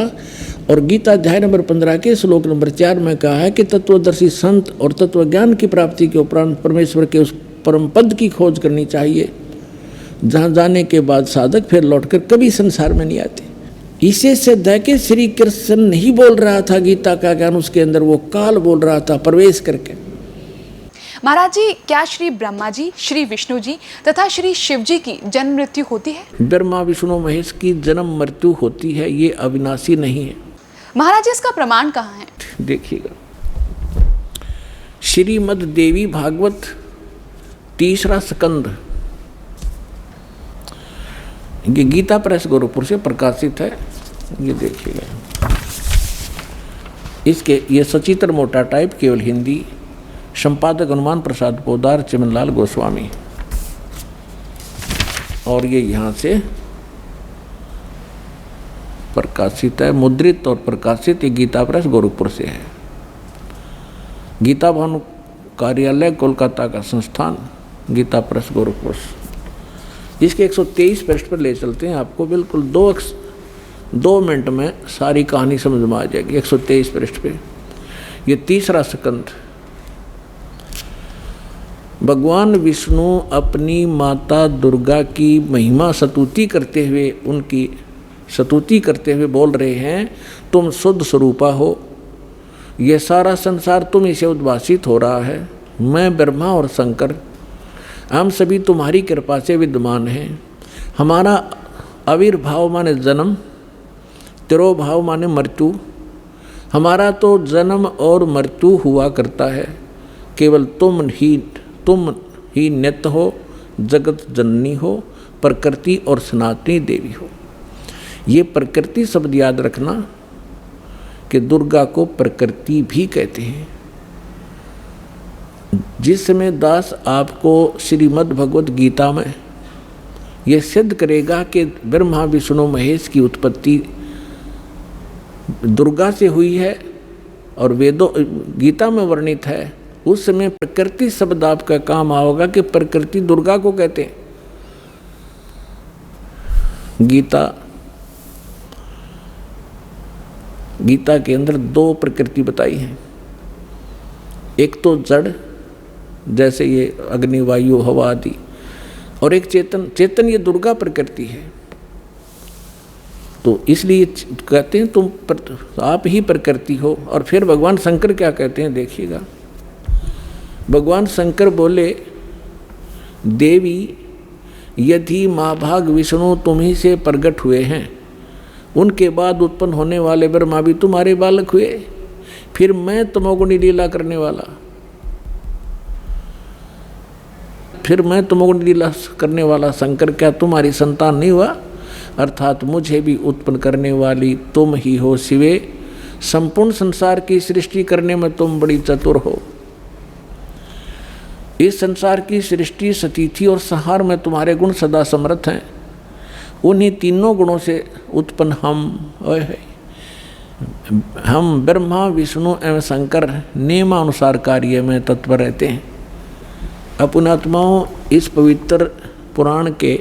S3: और गीता अध्याय नंबर 15 के श्लोक नंबर 4 में कहा है कि तत्वदर्शी संत और तत्व ज्ञान की प्राप्ति के उपरांत परमेश्वर के उस परम पद की खोज करनी चाहिए, जहाँ जाने के बाद साधक फिर लौटकर कभी संसार में नहीं आते। इसे सिद्ध है कि श्री कृष्ण नहीं बोल रहा था गीता का ज्ञान उसके अंदर, वो काल बोल रहा था प्रवेश करके।
S2: महाराज जी, क्या श्री ब्रह्मा जी, श्री विष्णु जी तथा श्री शिव जी की जन्म मृत्यु होती है?
S3: ब्रह्मा विष्णु महेश की जन्म मृत्यु होती है, ये अविनाशी नहीं है।
S2: महाराज जी, इसका प्रमाण कहाँ है?
S3: देखिएगा, श्रीमद् देवी भागवत 3रा स्कंद, ये गीता प्रेस गोरखपुर से प्रकाशित है। ये देखिएगा, इसके ये सचित्र मोटा टाइप, केवल हिंदी, संपादक हनुमान प्रसाद पोदार, चिमनलाल गोस्वामी, और ये यहाँ से प्रकाशित है, मुद्रित और प्रकाशित। ये गीता प्रेस गोरखपुर से है। गीता भवन कार्यालय कोलकाता का संस्थान, गीता प्रेस गोरखपुर। इसके 123 पृष्ठ पर ले चलते हैं आपको, बिल्कुल 2 मिनट में सारी कहानी समझ में आ जाएगी। 123 पृष्ठ पे ये 3रा स्कंद। भगवान विष्णु अपनी माता दुर्गा की महिमा स्तुति करते हुए, उनकी स्तुति करते हुए बोल रहे हैं, तुम शुद्ध स्वरूपा हो, यह सारा संसार तुम ही से उद्भासित हो रहा है। मैं ब्रह्मा और शंकर, हम सभी तुम्हारी कृपा से विद्यमान हैं। हमारा आविर्भाव माने जन्म, तिरोभाव माने मृत्यु। हमारा तो जन्म और मृत्यु हुआ करता है, केवल तुम ही नित्य हो, जगत जननी हो, प्रकृति और सनातनी देवी हो। ये प्रकृति शब्द याद रखना कि दुर्गा को प्रकृति भी कहते हैं। जिस समय दास आपको श्रीमद् भगवत गीता में यह सिद्ध करेगा कि ब्रह्मा विष्णु महेश की उत्पत्ति दुर्गा से हुई है और वेदों गीता में वर्णित है, उस समय प्रकृति शब्द आपका काम आओगा कि प्रकृति दुर्गा को कहते हैं। गीता के अंदर 2 प्रकृति बताई है। एक तो जड़, जैसे ये अग्नि वायु हवा आदि, और एक चेतन ये दुर्गा प्रकृति है। तो इसलिए कहते हैं तुम आप ही प्रकृति हो। और फिर भगवान शंकर क्या कहते हैं, देखिएगा। भगवान शंकर बोले, देवी यदि महाभाग विष्णु तुम ही से प्रकट हुए हैं, उनके बाद उत्पन्न होने वाले ब्रह्मा भी तुम्हारे बालक हुए, फिर मैं तमोगुणी लीला करने वाला, शंकर क्या तुम्हारी संतान नहीं हुआ? अर्थात मुझे भी उत्पन्न करने वाली तुम ही हो शिवे। संपूर्ण संसार की सृष्टि करने में तुम बड़ी चतुर हो। इस संसार की सृष्टि, स्थिति और संहार में तुम्हारे गुण सदा समर्थ हैं। उन्हीं तीनों गुणों से उत्पन्न हम ब्रह्मा विष्णु एवं शंकर नियमानुसार कार्य में तत्पर रहते हैं। अपनात्माओं, इस पवित्र पुराण के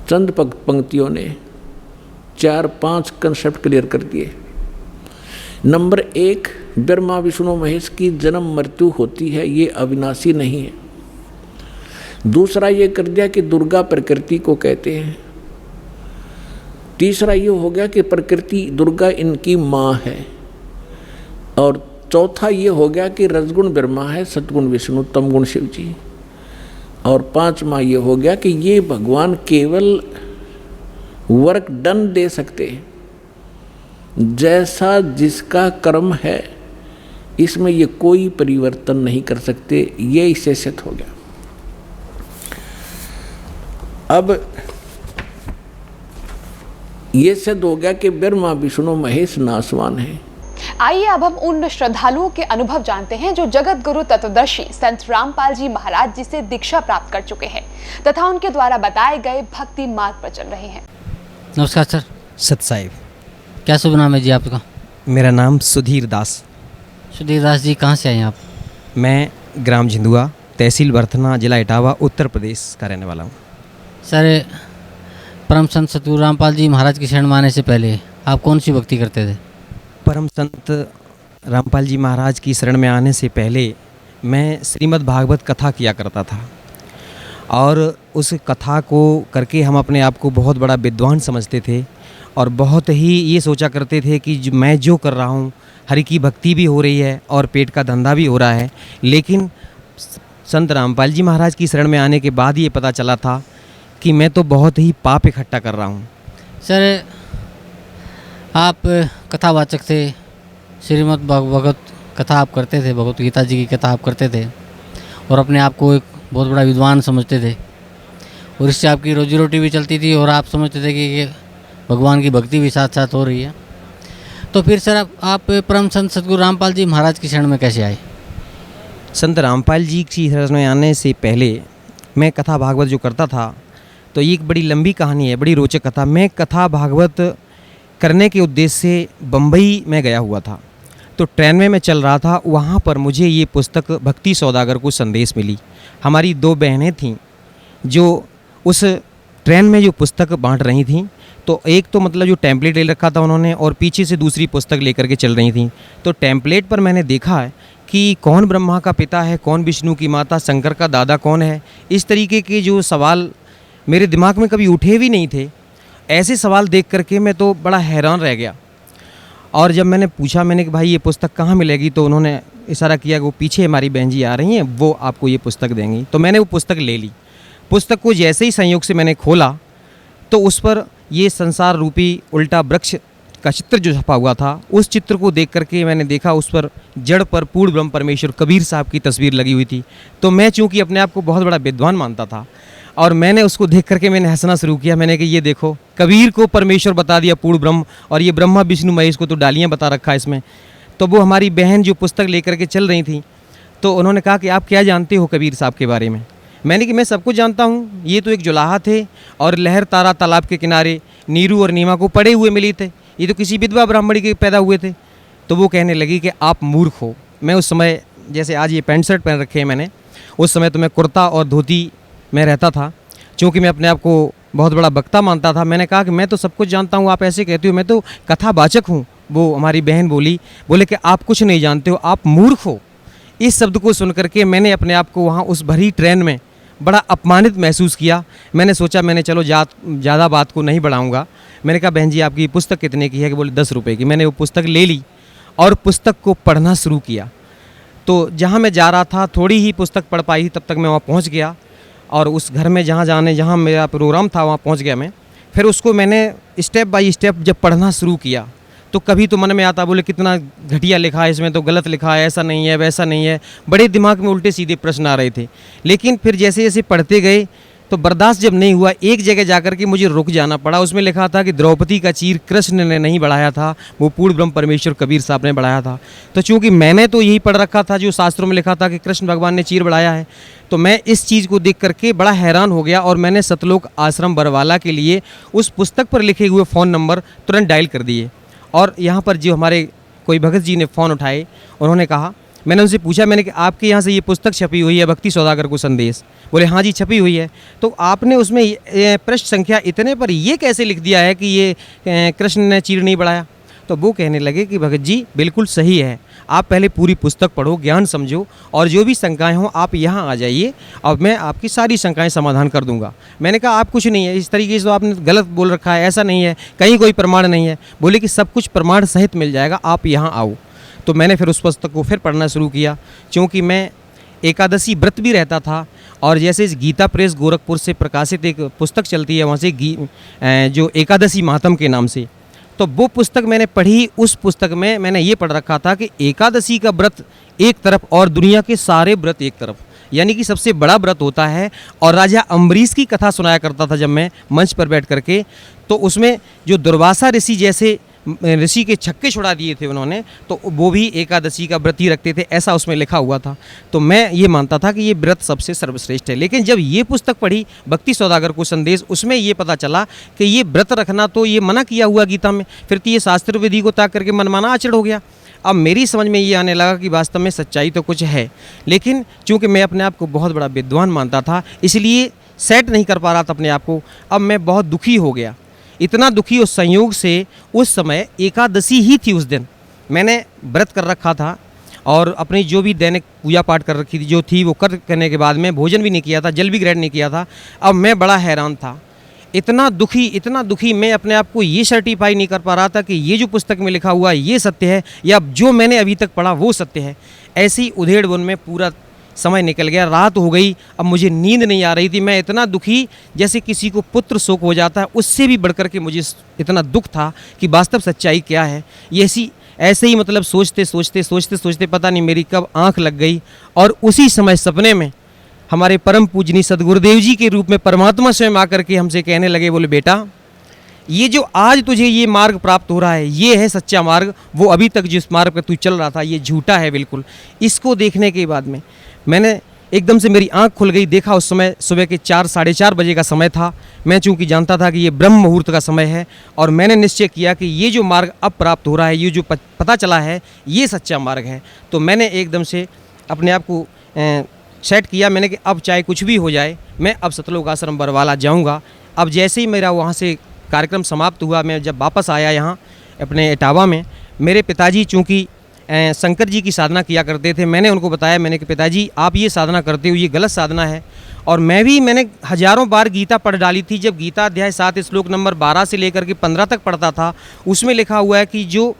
S3: चंद पंक्तियों ने 4-5 कंसेप्ट क्लियर कर दिए। नंबर 1, ब्रह्मा विष्णु महेश की जन्म मृत्यु होती है, ये अविनाशी नहीं है। दूसरा ये कर दिया कि दुर्गा प्रकृति को कहते हैं। तीसरा ये हो गया कि प्रकृति दुर्गा इनकी माँ है। और चौथा ये हो गया कि रजगुण ब्रह्मा है, सतगुण विष्णु, तमगुण शिव जी। और पांचवा ये हो गया कि ये भगवान केवल वर्क डन दे सकते हैं, जैसा जिसका कर्म है इसमें ये कोई परिवर्तन नहीं कर सकते। ये इससे सिद्ध हो गया। अब ये सिद्ध हो गया कि ब्रह्मा विष्णु महेश नासवान है।
S2: आइए अब हम उन श्रद्धालुओं के अनुभव जानते हैं जो जगत गुरु तत्वदर्शी संत रामपाल जी महाराज जी से दीक्षा प्राप्त कर चुके हैं तथा उनके द्वारा बताए गए भक्ति मार्ग पर चल रहे हैं।
S4: नमस्कार सर।
S5: सत साहिब।
S4: क्या शुभ नाम है जी आपका?
S5: मेरा नाम सुधीर दास।
S4: सुधीर दास जी, कहाँ से आए हैं आप?
S5: मैं ग्राम झिंदुआ, तहसील बर्थना, जिला इटावा, उत्तर प्रदेश का रहने वाला हूँ।
S4: सर, परम संत सतगुरु रामपाल जी महाराज की शरण में आने से पहले आप कौन सी भक्ति करते थे?
S5: परम संत रामपाल जी महाराज की शरण में आने से पहले मैं श्रीमद् भागवत कथा किया करता था, और उस कथा को करके हम अपने आप को बहुत बड़ा विद्वान समझते थे और बहुत ही ये सोचा करते थे कि मैं जो कर रहा हूँ, हरि की भक्ति भी हो रही है और पेट का धंधा भी हो रहा है। लेकिन संत रामपाल जी महाराज की शरण में आने के बाद ये पता चला था कि मैं तो बहुत ही पाप इकट्ठा कर रहा हूँ।
S4: सर, आप कथावाचक थे, श्रीमद् भागवत कथा आप करते थे, भगवत गीता जी की कथा आप करते थे और अपने आप को एक बहुत बड़ा विद्वान समझते थे, और इससे आपकी रोजी रोटी भी चलती थी और आप समझते थे कि ये भगवान की भक्ति भी साथ साथ हो रही है। तो फिर सर आप परम संत सतगुरु रामपाल जी महाराज की शरण में कैसे आए?
S5: संत रामपाल जी की शरण में आने से पहले मैं कथा भागवत जो करता था, तो ये एक बड़ी लंबी कहानी है, बड़ी रोचक कथा। मैं कथा भागवत करने के उद्देश्य से बम्बई में गया हुआ था। तो ट्रेन में मैं चल रहा था, वहाँ पर मुझे ये पुस्तक भक्ति सौदागर को संदेश मिली। हमारी दो बहनें थीं जो उस ट्रेन में जो पुस्तक बांट रही थीं। तो एक तो मतलब जो टेम्पलेट ले रखा था उन्होंने, और पीछे से दूसरी पुस्तक लेकर के चल रही थीं। तो टेम्पलेट पर मैंने देखा है कि कौन ब्रह्मा का पिता है, कौन विष्णु की माता, शंकर का दादा कौन है। इस तरीके के जो सवाल मेरे दिमाग में कभी उठे भी नहीं थे, ऐसे सवाल देख करके मैं तो बड़ा हैरान रह गया। और जब मैंने पूछा, मैंने कि भाई ये पुस्तक कहाँ मिलेगी, तो उन्होंने इशारा किया कि वो पीछे हमारी बहन जी आ रही हैं, वो आपको ये पुस्तक देंगी। तो मैंने वो पुस्तक ले ली। पुस्तक को जैसे ही संयोग से मैंने खोला तो उस पर ये संसार रूपी उल्टा वृक्ष का चित्र जो छपा हुआ था, उस चित्र को देख करके मैंने देखा उस पर जड़ पर पूर्ण ब्रह्म परमेश्वर कबीर साहब की तस्वीर लगी हुई थी। तो मैं चूँकि अपने आप को बहुत बड़ा विद्वान मानता था, और मैंने उसको देख करके मैंने हंसना शुरू किया। मैंने कहा ये देखो, कबीर को परमेश्वर बता दिया पूर्ण ब्रह्म, और ये ब्रह्मा विष्णु महेश को तो डालियाँ बता रखा है इसमें। तो वो हमारी बहन जो पुस्तक लेकर के चल रही थी, तो उन्होंने कहा कि आप क्या जानते हो कबीर साहब के बारे में? मैंने कि मैं सब कुछ जानता हूँ, ये तो एक जुलाहा थे और लहर तारा तालाब के किनारे नीरू और नीमा को पड़े हुए मिली थे, ये तो किसी विधवा ब्राह्मणी के पैदा हुए थे। तो वो कहने लगी कि आप मूर्ख हो। मैं उस समय, जैसे आज ये पैंट शर्ट पहन रखे हैं मैंने, उस समय तो मैं कुर्ता और धोती में रहता था, चूँकि मैं अपने आप को बहुत बड़ा वक्ता मानता था। मैंने कहा कि मैं तो सब कुछ जानता हूँ, आप ऐसे कहते हो, मैं तो कथावाचक हूँ। वो हमारी बहन बोले कि आप कुछ नहीं जानते हो, आप मूर्ख हो। इस शब्द को सुन करके मैंने अपने आप को वहाँ उस भरी ट्रेन में बड़ा अपमानित महसूस किया। मैंने सोचा, मैंने चलो ज़्यादा बात को नहीं बढ़ाऊँगा। मैंने कहा बहन जी आपकी पुस्तक कितने की है? कि बोले 10 रुपये की। मैंने वो पुस्तक ले ली और पुस्तक को पढ़ना शुरू किया। तो जहाँ मैं जा रहा था, थोड़ी ही पुस्तक पढ़ पाई, तब तक मैं वहाँ पहुँच गया, और उस घर में जहाँ मेरा प्रोग्राम था वहाँ पहुँच गया मैं। फिर उसको मैंने स्टेप बाय स्टेप जब पढ़ना शुरू किया, तो कभी तो मन में आता, बोले कितना घटिया लिखा है इसमें, तो गलत लिखा है, ऐसा नहीं है, वैसा नहीं है। बड़े दिमाग में उल्टे सीधे प्रश्न आ रहे थे। लेकिन फिर जैसे जैसे पढ़ते गए तो बर्दाश्त जब नहीं हुआ, एक जगह जाकर के मुझे रुक जाना पड़ा। उसमें लिखा था कि द्रौपदी का चीर कृष्ण ने नहीं बढ़ाया था, वो पूर्ण ब्रह्म परमेश्वर कबीर साहब ने बढ़ाया था। तो चूँकि मैंने तो यही पढ़ रखा था जो शास्त्रों में लिखा था कि कृष्ण भगवान ने चीर बढ़ाया है, तो मैं इस चीज़ को देख करके बड़ा हैरान हो गया, और मैंने सतलोक आश्रम बरवाला के लिए उस पुस्तक पर लिखे हुए फ़ोन नंबर तुरंत डायल कर दिए। और यहाँ पर जो हमारे कोई भगत जी ने फ़ोन उठाए, उन्होंने कहा, मैंने उनसे पूछा, मैंने कि आपके यहाँ से ये पुस्तक छपी हुई है भक्ति सौदागर को संदेश? बोले हाँ जी छपी हुई है। तो आपने उसमें पृष्ठ संख्या इतने पर ये कैसे लिख दिया है कि ये कृष्ण ने चीर नहीं बढ़ाया? तो वो कहने लगे कि भगत जी बिल्कुल सही है, आप पहले पूरी पुस्तक पढ़ो, ज्ञान समझो, और जो भी शंकाएं हों आप यहाँ आ जाइए और मैं आपकी सारी शंकाएं समाधान कर दूंगा। मैंने कहा आप कुछ नहीं है, इस तरीके से तो आपने गलत बोल रखा है, ऐसा नहीं है, कहीं कोई प्रमाण नहीं है। बोले कि सब कुछ प्रमाण सहित मिल जाएगा, आप यहाँ आओ। तो मैंने फिर उस पुस्तक को फिर पढ़ना शुरू किया, क्योंकि मैं एकादशी व्रत भी रहता था। और जैसे इस गीता प्रेस गोरखपुर से प्रकाशित एक पुस्तक चलती है वहाँ से जो एकादशी महात्म के नाम से, तो वो पुस्तक मैंने पढ़ी। उस पुस्तक में मैंने ये पढ़ रखा था कि एकादशी का व्रत एक तरफ और दुनिया के सारे व्रत एक तरफ, यानी कि सबसे बड़ा व्रत होता है। और राजा अम्बरीश की कथा सुनाया करता था जब मैं मंच पर बैठ करके, तो उसमें जो दुर्वासा ऋषि जैसे ऋषि के छक्के छुड़ा दिए थे उन्होंने, तो वो भी एकादशी का व्रत ही रखते थे, ऐसा उसमें लिखा हुआ था। तो मैं ये मानता था कि ये व्रत सबसे सर्वश्रेष्ठ है। लेकिन जब ये पुस्तक पढ़ी भक्ति सौदागर को संदेश, उसमें ये पता चला कि ये व्रत रखना तो ये मना किया हुआ गीता में, फिर तो ये शास्त्र विधि को ताक करके मनमाना आचरण हो गया। अब मेरी समझ में ये आने लगा कि वास्तव में सच्चाई तो कुछ है, लेकिन चूँकि मैं अपने आप को बहुत बड़ा विद्वान मानता था, इसलिए सेट नहीं कर पा रहा था अपने आप को। अब मैं बहुत दुखी हो गया, इतना दुखी उस संयोग से। उस समय एकादशी ही थी, उस दिन मैंने व्रत कर रखा था और अपनी जो भी दैनिक पूजा पाठ कर रखी थी जो थी वो करने के बाद में भोजन भी नहीं किया था, जल भी ग्रहण नहीं किया था। अब मैं बड़ा हैरान था, इतना दुखी मैं अपने आप को ये सर्टिफाई नहीं कर पा रहा था कि ये जो पुस्तक में लिखा हुआ ये सत्य है या जो मैंने अभी तक पढ़ा वो सत्य है। ऐसी उधेड़ बुन में पूरा समय निकल गया, रात हो गई, अब मुझे नींद नहीं आ रही थी। मैं इतना दुखी, जैसे किसी को पुत्र शोक हो जाता है, उससे भी बढ़कर के मुझे इतना दुख था कि वास्तव सच्चाई क्या है। ये ऐसे ही मतलब सोचते पता नहीं मेरी कब आंख लग गई और उसी समय सपने में हमारे परम पूजनीय सदगुरुदेव जी के रूप में परमात्मा स्वयं आकर के हमसे कहने लगे, बोले बेटा ये जो आज तुझे ये मार्ग प्राप्त हो रहा है ये है सच्चा मार्ग, वो अभी तक जिस मार्ग पर तू चल रहा था ये झूठा है बिल्कुल। इसको देखने के बाद में मैंने एकदम से मेरी आंख खुल गई, देखा उस समय सुबह के 4 साढ़े 4 बजे का समय था। मैं चूंकि जानता था कि ये ब्रह्म मुहूर्त का समय है और मैंने निश्चय किया कि ये जो मार्ग अब प्राप्त हो रहा है, ये जो पता चला है ये सच्चा मार्ग है। तो मैंने एकदम से अपने आप को सेट किया, मैंने कि अब चाहे कुछ भी हो जाए मैं अब सतलोक आश्रम बरवाला जाऊँगा। अब जैसे ही मेरा वहाँ से कार्यक्रम समाप्त हुआ, मैं जब वापस आया यहाँ अपने इटावा में, मेरे पिताजी चूँकि शंकर जी की साधना किया करते थे, मैंने उनको बताया, मैंने कि पिताजी आप ये साधना करते हो ये गलत साधना है। और मैंने हजारों बार गीता पढ़ डाली थी। जब गीता अध्याय 7 श्लोक नंबर 12 से लेकर के 15 तक पढ़ता था, उसमें लिखा हुआ है कि जो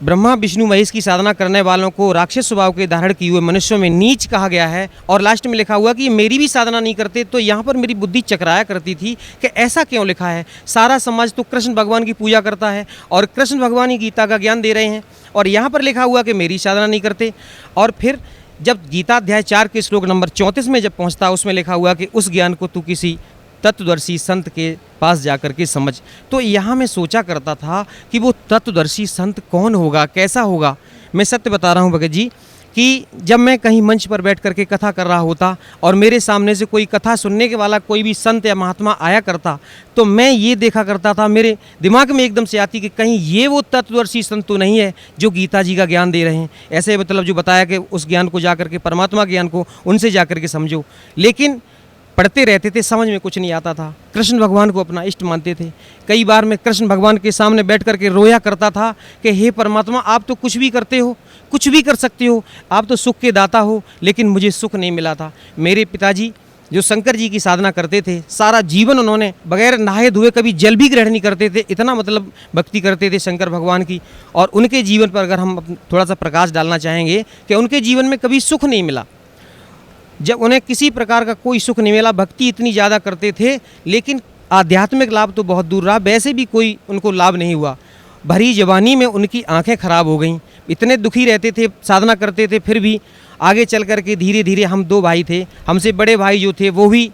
S5: ब्रह्मा विष्णु महेश की साधना करने वालों को राक्षस स्वभाव के धारण किए हुए मनुष्यों में नीच कहा गया है। और लास्ट में लिखा हुआ कि मेरी भी साधना नहीं करते। तो यहाँ पर मेरी बुद्धि चकराया करती थी कि ऐसा क्यों लिखा है, सारा समाज तो कृष्ण भगवान की पूजा करता है और कृष्ण भगवान ही गीता का ज्ञान दे रहे हैं और यहाँ पर लिखा हुआ कि मेरी साधना नहीं करते। और फिर जब गीता अध्याय 4 के श्लोक नंबर 34 में जब पहुँचता, उसमें लिखा हुआ कि उस ज्ञान को तू किसी तत्वदर्शी संत के पास जाकर के समझ। तो यहाँ मैं सोचा करता था कि वो तत्वदर्शी संत कौन होगा, कैसा होगा। मैं सत्य बता रहा हूँ भगत जी कि जब मैं कहीं मंच पर बैठ करके कथा कर रहा होता और मेरे सामने से कोई कथा सुनने के वाला कोई भी संत या महात्मा आया करता, तो मैं ये देखा करता था, मेरे दिमाग में एकदम से आती कि कहीं ये वो तत्वदर्शी संत तो नहीं है जो गीता जी का ज्ञान दे रहे हैं। ऐसे मतलब जो बताया कि उस ज्ञान को जाकर के, परमात्मा ज्ञान को उनसे जाकर के समझो। लेकिन पढ़ते रहते थे, समझ में कुछ नहीं आता था। कृष्ण भगवान को अपना इष्ट मानते थे। कई बार मैं कृष्ण भगवान के सामने बैठ कर के रोया करता था कि हे परमात्मा, आप तो कुछ भी करते हो, कुछ भी कर सकते हो, आप तो सुख के दाता हो, लेकिन मुझे सुख नहीं मिला था। मेरे पिताजी जो शंकर जी की साधना करते थे, सारा जीवन उन्होंने बगैर नहाए धोए कभी जल भी ग्रहण नहीं करते थे, इतना मतलब भक्ति करते थे शंकर भगवान की। और उनके जीवन पर अगर हम थोड़ा सा प्रकाश डालना चाहेंगे कि उनके जीवन में कभी सुख नहीं मिला, जब उन्हें किसी प्रकार का कोई सुख नहीं मिला। भक्ति इतनी ज़्यादा करते थे लेकिन आध्यात्मिक लाभ तो बहुत दूर रहा, वैसे भी कोई उनको लाभ नहीं हुआ। भरी जवानी में उनकी आंखें खराब हो गईं, इतने दुखी रहते थे, साधना करते थे, फिर भी आगे चल कर के धीरे धीरे, हम 2 भाई थे, हमसे बड़े भाई जो थे वो भी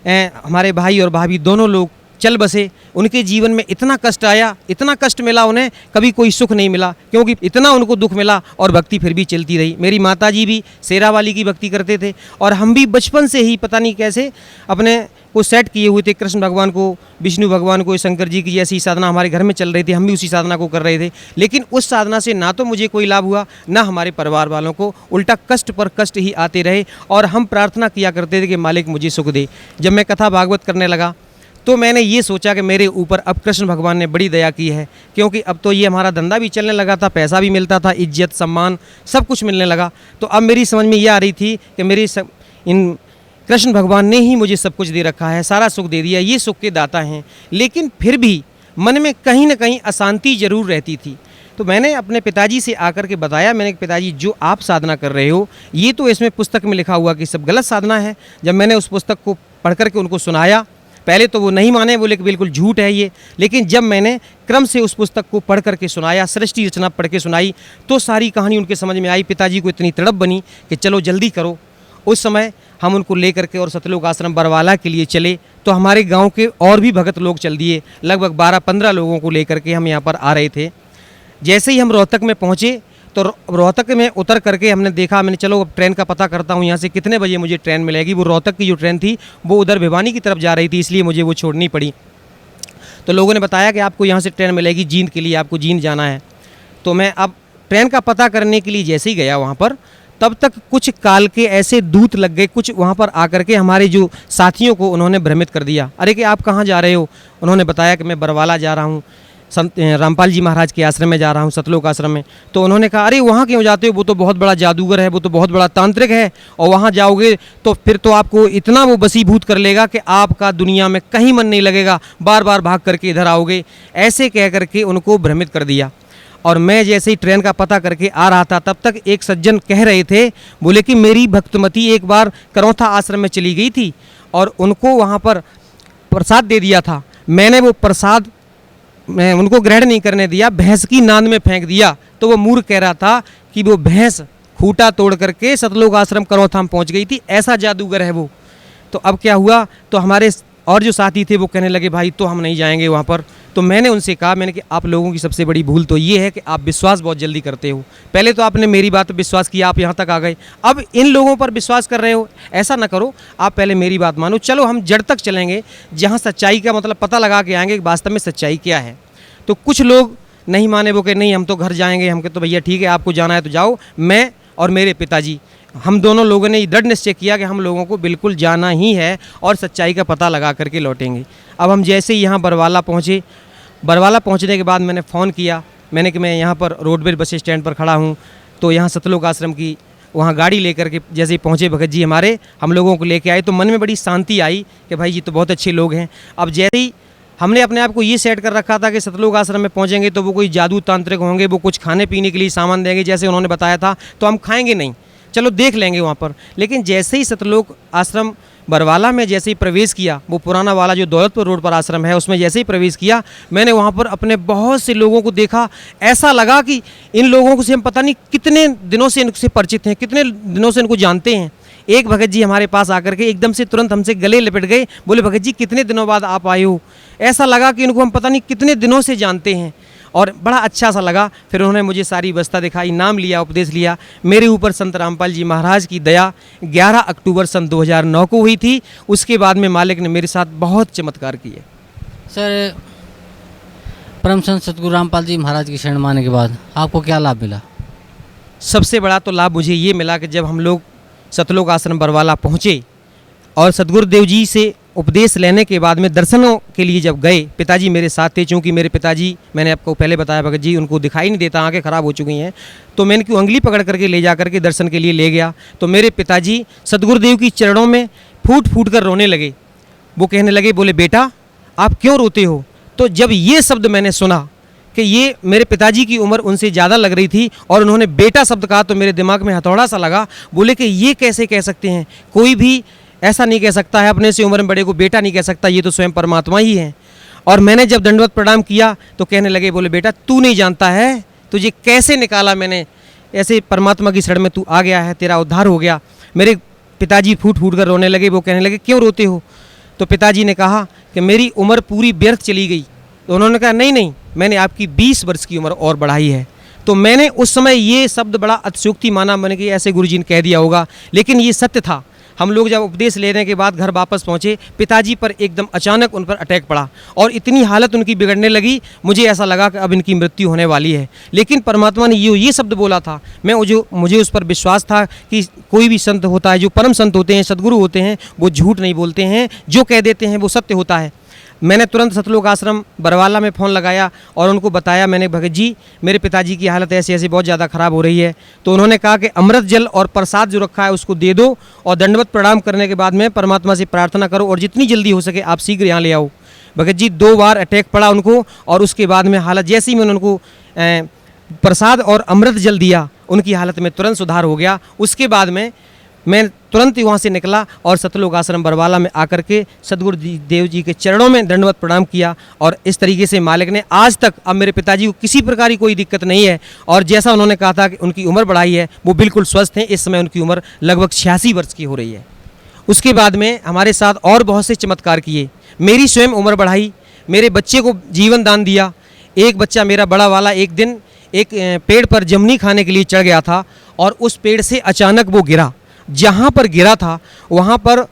S5: हमारे भाई और भाभी दोनों लोग चल बसे। उनके जीवन में इतना कष्ट आया, इतना कष्ट मिला उन्हें, कभी कोई सुख नहीं मिला, क्योंकि इतना उनको दुख मिला और भक्ति फिर भी चलती रही। मेरी माताजी भी शेरावाली की भक्ति करते थे और हम भी बचपन से ही पता नहीं कैसे अपने को सेट किए हुए थे। कृष्ण भगवान को, विष्णु भगवान को, शंकर जी की जैसी साधना हमारे घर में चल रही थी, हम भी उसी साधना को कर रहे थे। लेकिन उस साधना से ना तो मुझे कोई लाभ हुआ, ना हमारे परिवार वालों को, उल्टा कष्ट पर कष्ट ही आते रहे। और हम प्रार्थना किया करते थे कि मालिक मुझे सुख दे। जब मैं कथा भागवत करने लगा तो मैंने ये सोचा कि मेरे ऊपर अब कृष्ण भगवान ने बड़ी दया की है, क्योंकि अब तो ये हमारा धंधा भी चलने लगा था, पैसा भी मिलता था, इज्जत सम्मान सब कुछ मिलने लगा। तो अब मेरी समझ में ये आ रही थी कि इन कृष्ण भगवान ने ही मुझे सब कुछ दे रखा है, सारा सुख दे दिया, ये सुख के दाता हैं। लेकिन फिर भी मन में कहीं ना कहीं अशांति जरूर रहती थी। तो मैंने अपने पिताजी से आकर के बताया, मैंने पिताजी जो आप साधना कर रहे हो ये तो इसमें पुस्तक में लिखा हुआ कि सब गलत साधना है। जब मैंने उस पुस्तक को पढ़ करके उनको सुनाया, पहले तो वो नहीं माने, बोले कि बिल्कुल झूठ है ये। लेकिन जब मैंने क्रम से उस पुस्तक को पढ़ करके सुनाया, सृष्टि रचना पढ़ के सुनाई, तो सारी कहानी उनके समझ में आई। पिताजी को इतनी तड़प बनी कि चलो जल्दी करो। उस समय हम उनको लेकर के और सतलोक आश्रम बरवाला के लिए चले। तो हमारे गांव के और भी भगत लोग चल दिए, लगभग 12-15 लोगों को लेकर के हम यहाँ पर आ रहे थे। जैसे ही हम रोहतक में पहुँचे तो रोहतक में उतर करके हमने देखा, मैंने चलो अब ट्रेन का पता करता हूँ यहाँ से कितने बजे मुझे ट्रेन मिलेगी। वो रोहतक की जो ट्रेन थी वो उधर भिवानी की तरफ जा रही थी, इसलिए मुझे वो छोड़नी पड़ी। तो लोगों ने बताया कि आपको यहाँ से ट्रेन मिलेगी जींद के लिए, आपको जींद जाना है। तो मैं अब ट्रेन का पता करने के लिए जैसे ही गया वहाँ पर, तब तक कुछ काल के ऐसे दूत लग गए, कुछ वहाँ पर आकर के हमारे जो साथियों को उन्होंने भ्रमित कर दिया। अरे कि आप कहाँ जा रहे हो? उन्होंने बताया कि मैं बरवाला जा रहा हूँ, संत रामपाल जी महाराज के आश्रम में जा रहा हूँ, सतलोक आश्रम में। तो उन्होंने कहा अरे वहाँ क्यों जाते हो? वो तो बहुत बड़ा जादूगर है, वो तो बहुत बड़ा तांत्रिक है, और वहाँ जाओगे तो फिर तो आपको इतना वो बसीभूत कर लेगा कि आपका दुनिया में कहीं मन नहीं लगेगा, बार बार भाग करके इधर आओगे। ऐसे कह करके उनको भ्रमित कर दिया। और मैं जैसे ही ट्रेन का पता करके आ रहा था, तब तक एक सज्जन कह रहे थे, बोले कि मेरी भक्तमती एक बार करौथा आश्रम में चली गई थी और उनको वहाँ पर प्रसाद दे दिया था। मैंने वो प्रसाद मैं उनको ग्रहण नहीं करने दिया, भैंस की नांद में फेंक दिया। तो वो मूर्ख कह रहा था कि वो भैंस खूंटा तोड़ करके सतलोक आश्रम करौथा में पहुँच गई थी, ऐसा जादूगर है वो। तो अब क्या हुआ, तो हमारे और जो साथी थे वो कहने लगे भाई तो हम नहीं जाएंगे वहाँ पर। तो मैंने उनसे कहा, मैंने कि आप लोगों की सबसे बड़ी भूल तो ये है कि आप विश्वास बहुत जल्दी करते हो। पहले तो आपने मेरी बात पर विश्वास किया, आप यहाँ तक आ गए, अब इन लोगों पर विश्वास कर रहे हो। ऐसा ना करो, आप पहले मेरी बात मानो, चलो हम जड़ तक चलेंगे, जहाँ सच्चाई का मतलब पता लगा के आएंगे कि वास्तव में सच्चाई क्या है। तो कुछ लोग नहीं माने, वो कहे नहीं हम तो घर जाएंगे। हम कहे तो भैया ठीक है, आपको जाना है तो जाओ। मैं और मेरे पिताजी, हम दोनों लोगों ने दृढ़ निश्चय किया कि हम लोगों को बिल्कुल जाना ही है और सच्चाई का पता लगा करके लौटेंगे। अब हम जैसे ही यहाँ बरवाला पहुँचे, बरवाला पहुँचने के बाद मैंने फ़ोन किया, मैंने कि मैं यहाँ पर रोडवेज बस स्टैंड पर खड़ा हूँ। तो यहाँ सतलोक आश्रम की वहाँ गाड़ी लेकर के जैसे ही पहुँचे भगत जी हमारे, हम लोगों को लेके आए, तो मन में बड़ी शांति आई कि भाई जी तो बहुत अच्छे लोग हैं। अब जैसे ही हमने अपने आप को ये सेट कर रखा था कि सतलोक आश्रम में पहुँचेंगे तो वो कोई जादू तांत्रिक होंगे, वो कुछ खाने पीने के लिए सामान देंगे जैसे उन्होंने बताया था, तो हम खाएंगे नहीं, चलो देख लेंगे वहाँ पर। लेकिन जैसे ही सतलोक आश्रम बरवाला में जैसे ही प्रवेश किया, वो पुराना वाला जो दौलतपुर रोड पर आश्रम है उसमें जैसे ही प्रवेश किया, मैंने वहाँ पर अपने बहुत से लोगों को देखा। ऐसा लगा कि इन लोगों को से हम पता नहीं कितने दिनों से इनसे परिचित हैं, कितने दिनों से इनको जानते हैं। एक भगत जी हमारे पास आकर के एकदम से तुरंत हमसे गले लिपट गए, बोले भगत जी कितने दिनों बाद आप आए हो। ऐसा लगा कि इनको हम पता नहीं कितने दिनों से जानते हैं, और बड़ा अच्छा सा लगा। फिर उन्होंने मुझे सारी व्यवस्था दिखाई, नाम लिया, उपदेश लिया। मेरे ऊपर संत रामपाल जी महाराज की दया 11 अक्टूबर सन 2009 को हुई थी। उसके बाद में मालिक ने मेरे साथ बहुत चमत्कार किए।
S4: सर, परम संत सतगुरु रामपाल जी महाराज की शरण माने के बाद आपको क्या लाभ मिला?
S5: सबसे बड़ा तो लाभ मुझे ये मिला कि जब हम लोग सतलोक आश्रम बरवाला पहुँचे और सतगुरुदेव जी से उपदेश लेने के बाद में दर्शनों के लिए जब गए, पिताजी मेरे साथ थे। चूँकि मेरे पिताजी, मैंने आपको पहले बताया भगत जी, उनको दिखाई नहीं देता, आंखें ख़राब हो चुकी हैं, तो मैंने उनकी उंगली पकड़ करके ले जा करके दर्शन के लिए ले गया। तो मेरे पिताजी सतगुरुदेव की चरणों में फूट फूट कर रोने लगे। वो कहने लगे, बोले बेटा आप क्यों रोते हो? तो जब ये शब्द मैंने सुना कि ये मेरे पिताजी की उम्र उनसे ज़्यादा लग रही थी और उन्होंने बेटा शब्द कहा, तो मेरे दिमाग में हथौड़ा सा लगा। बोले कि ये कैसे कह सकते हैं, कोई भी ऐसा नहीं कह सकता है, अपने से उम्र में बड़े को बेटा नहीं कह सकता, ये तो स्वयं परमात्मा ही है। और मैंने जब दंडवत प्रणाम किया तो कहने लगे, बोले बेटा तू नहीं जानता है, तुझे कैसे निकाला मैंने, ऐसे परमात्मा की शरण में तू आ गया है, तेरा उद्धार हो गया। मेरे पिताजी फूट फूट कर रोने लगे। वो कहने लगे क्यों रोते हो? तो पिताजी ने कहा कि मेरी उम्र पूरी व्यर्थ चली गई। तो उन्होंने कहा नहीं नहीं, मैंने आपकी 20 वर्ष की उम्र और बढ़ाई है। तो मैंने उस समय ये शब्द बड़ा अतिशयोक्ति माना, मैंने कि ऐसे गुरुजी ने कह दिया होगा, लेकिन ये सत्य था। हम लोग जब उपदेश लेने के बाद घर वापस पहुँचे, पिताजी पर एकदम अचानक उन पर अटैक पड़ा और इतनी हालत उनकी बिगड़ने लगी, मुझे ऐसा लगा कि अब इनकी मृत्यु होने वाली है। लेकिन परमात्मा ने ये शब्द बोला था, मुझे उस पर विश्वास था कि कोई भी संत होता है, जो परम संत होते हैं, सदगुरु होते हैं, वो झूठ नहीं बोलते हैं, जो कह देते हैं वो सत्य होता है। मैंने तुरंत सतलोक आश्रम बरवाला में फ़ोन लगाया और उनको बताया, मैंने भगत जी मेरे पिताजी की हालत ऐसी ऐसी बहुत ज़्यादा ख़राब हो रही है। तो उन्होंने कहा कि अमृत जल और प्रसाद जो रखा है उसको दे दो और दंडवत प्रणाम करने के बाद में परमात्मा से प्रार्थना करो और जितनी जल्दी हो सके आप शीघ्र यहाँ ले आओ। भगत जी 2 बार अटैक पड़ा उनको और उसके बाद में हालत जैसे ही मैंने उनको प्रसाद और अमृत जल दिया उनकी हालत में तुरंत सुधार हो गया। उसके बाद में मैं तुरंत ही वहाँ से निकला और सतलोक आश्रम बरवाला में आकर के सदगुरु देव जी के चरणों में दंडवत प्रणाम किया और इस तरीके से मालिक ने आज तक अब मेरे पिताजी को किसी प्रकार की कोई दिक्कत नहीं है और जैसा उन्होंने कहा था कि उनकी उम्र बढ़ाई है वो बिल्कुल स्वस्थ हैं। इस समय उनकी उम्र लगभग 86 वर्ष की हो रही है। उसके बाद में हमारे साथ और बहुत से चमत्कार किए, मेरी स्वयं उम्र बढ़ाई, मेरे बच्चे को जीवन दान दिया। एक बच्चा मेरा बड़ा वाला एक दिन एक पेड़ पर जमनी खाने के लिए चढ़ गया था और उस पेड़ से अचानक वो गिरा। जहाँ पर गिरा था वहाँ पर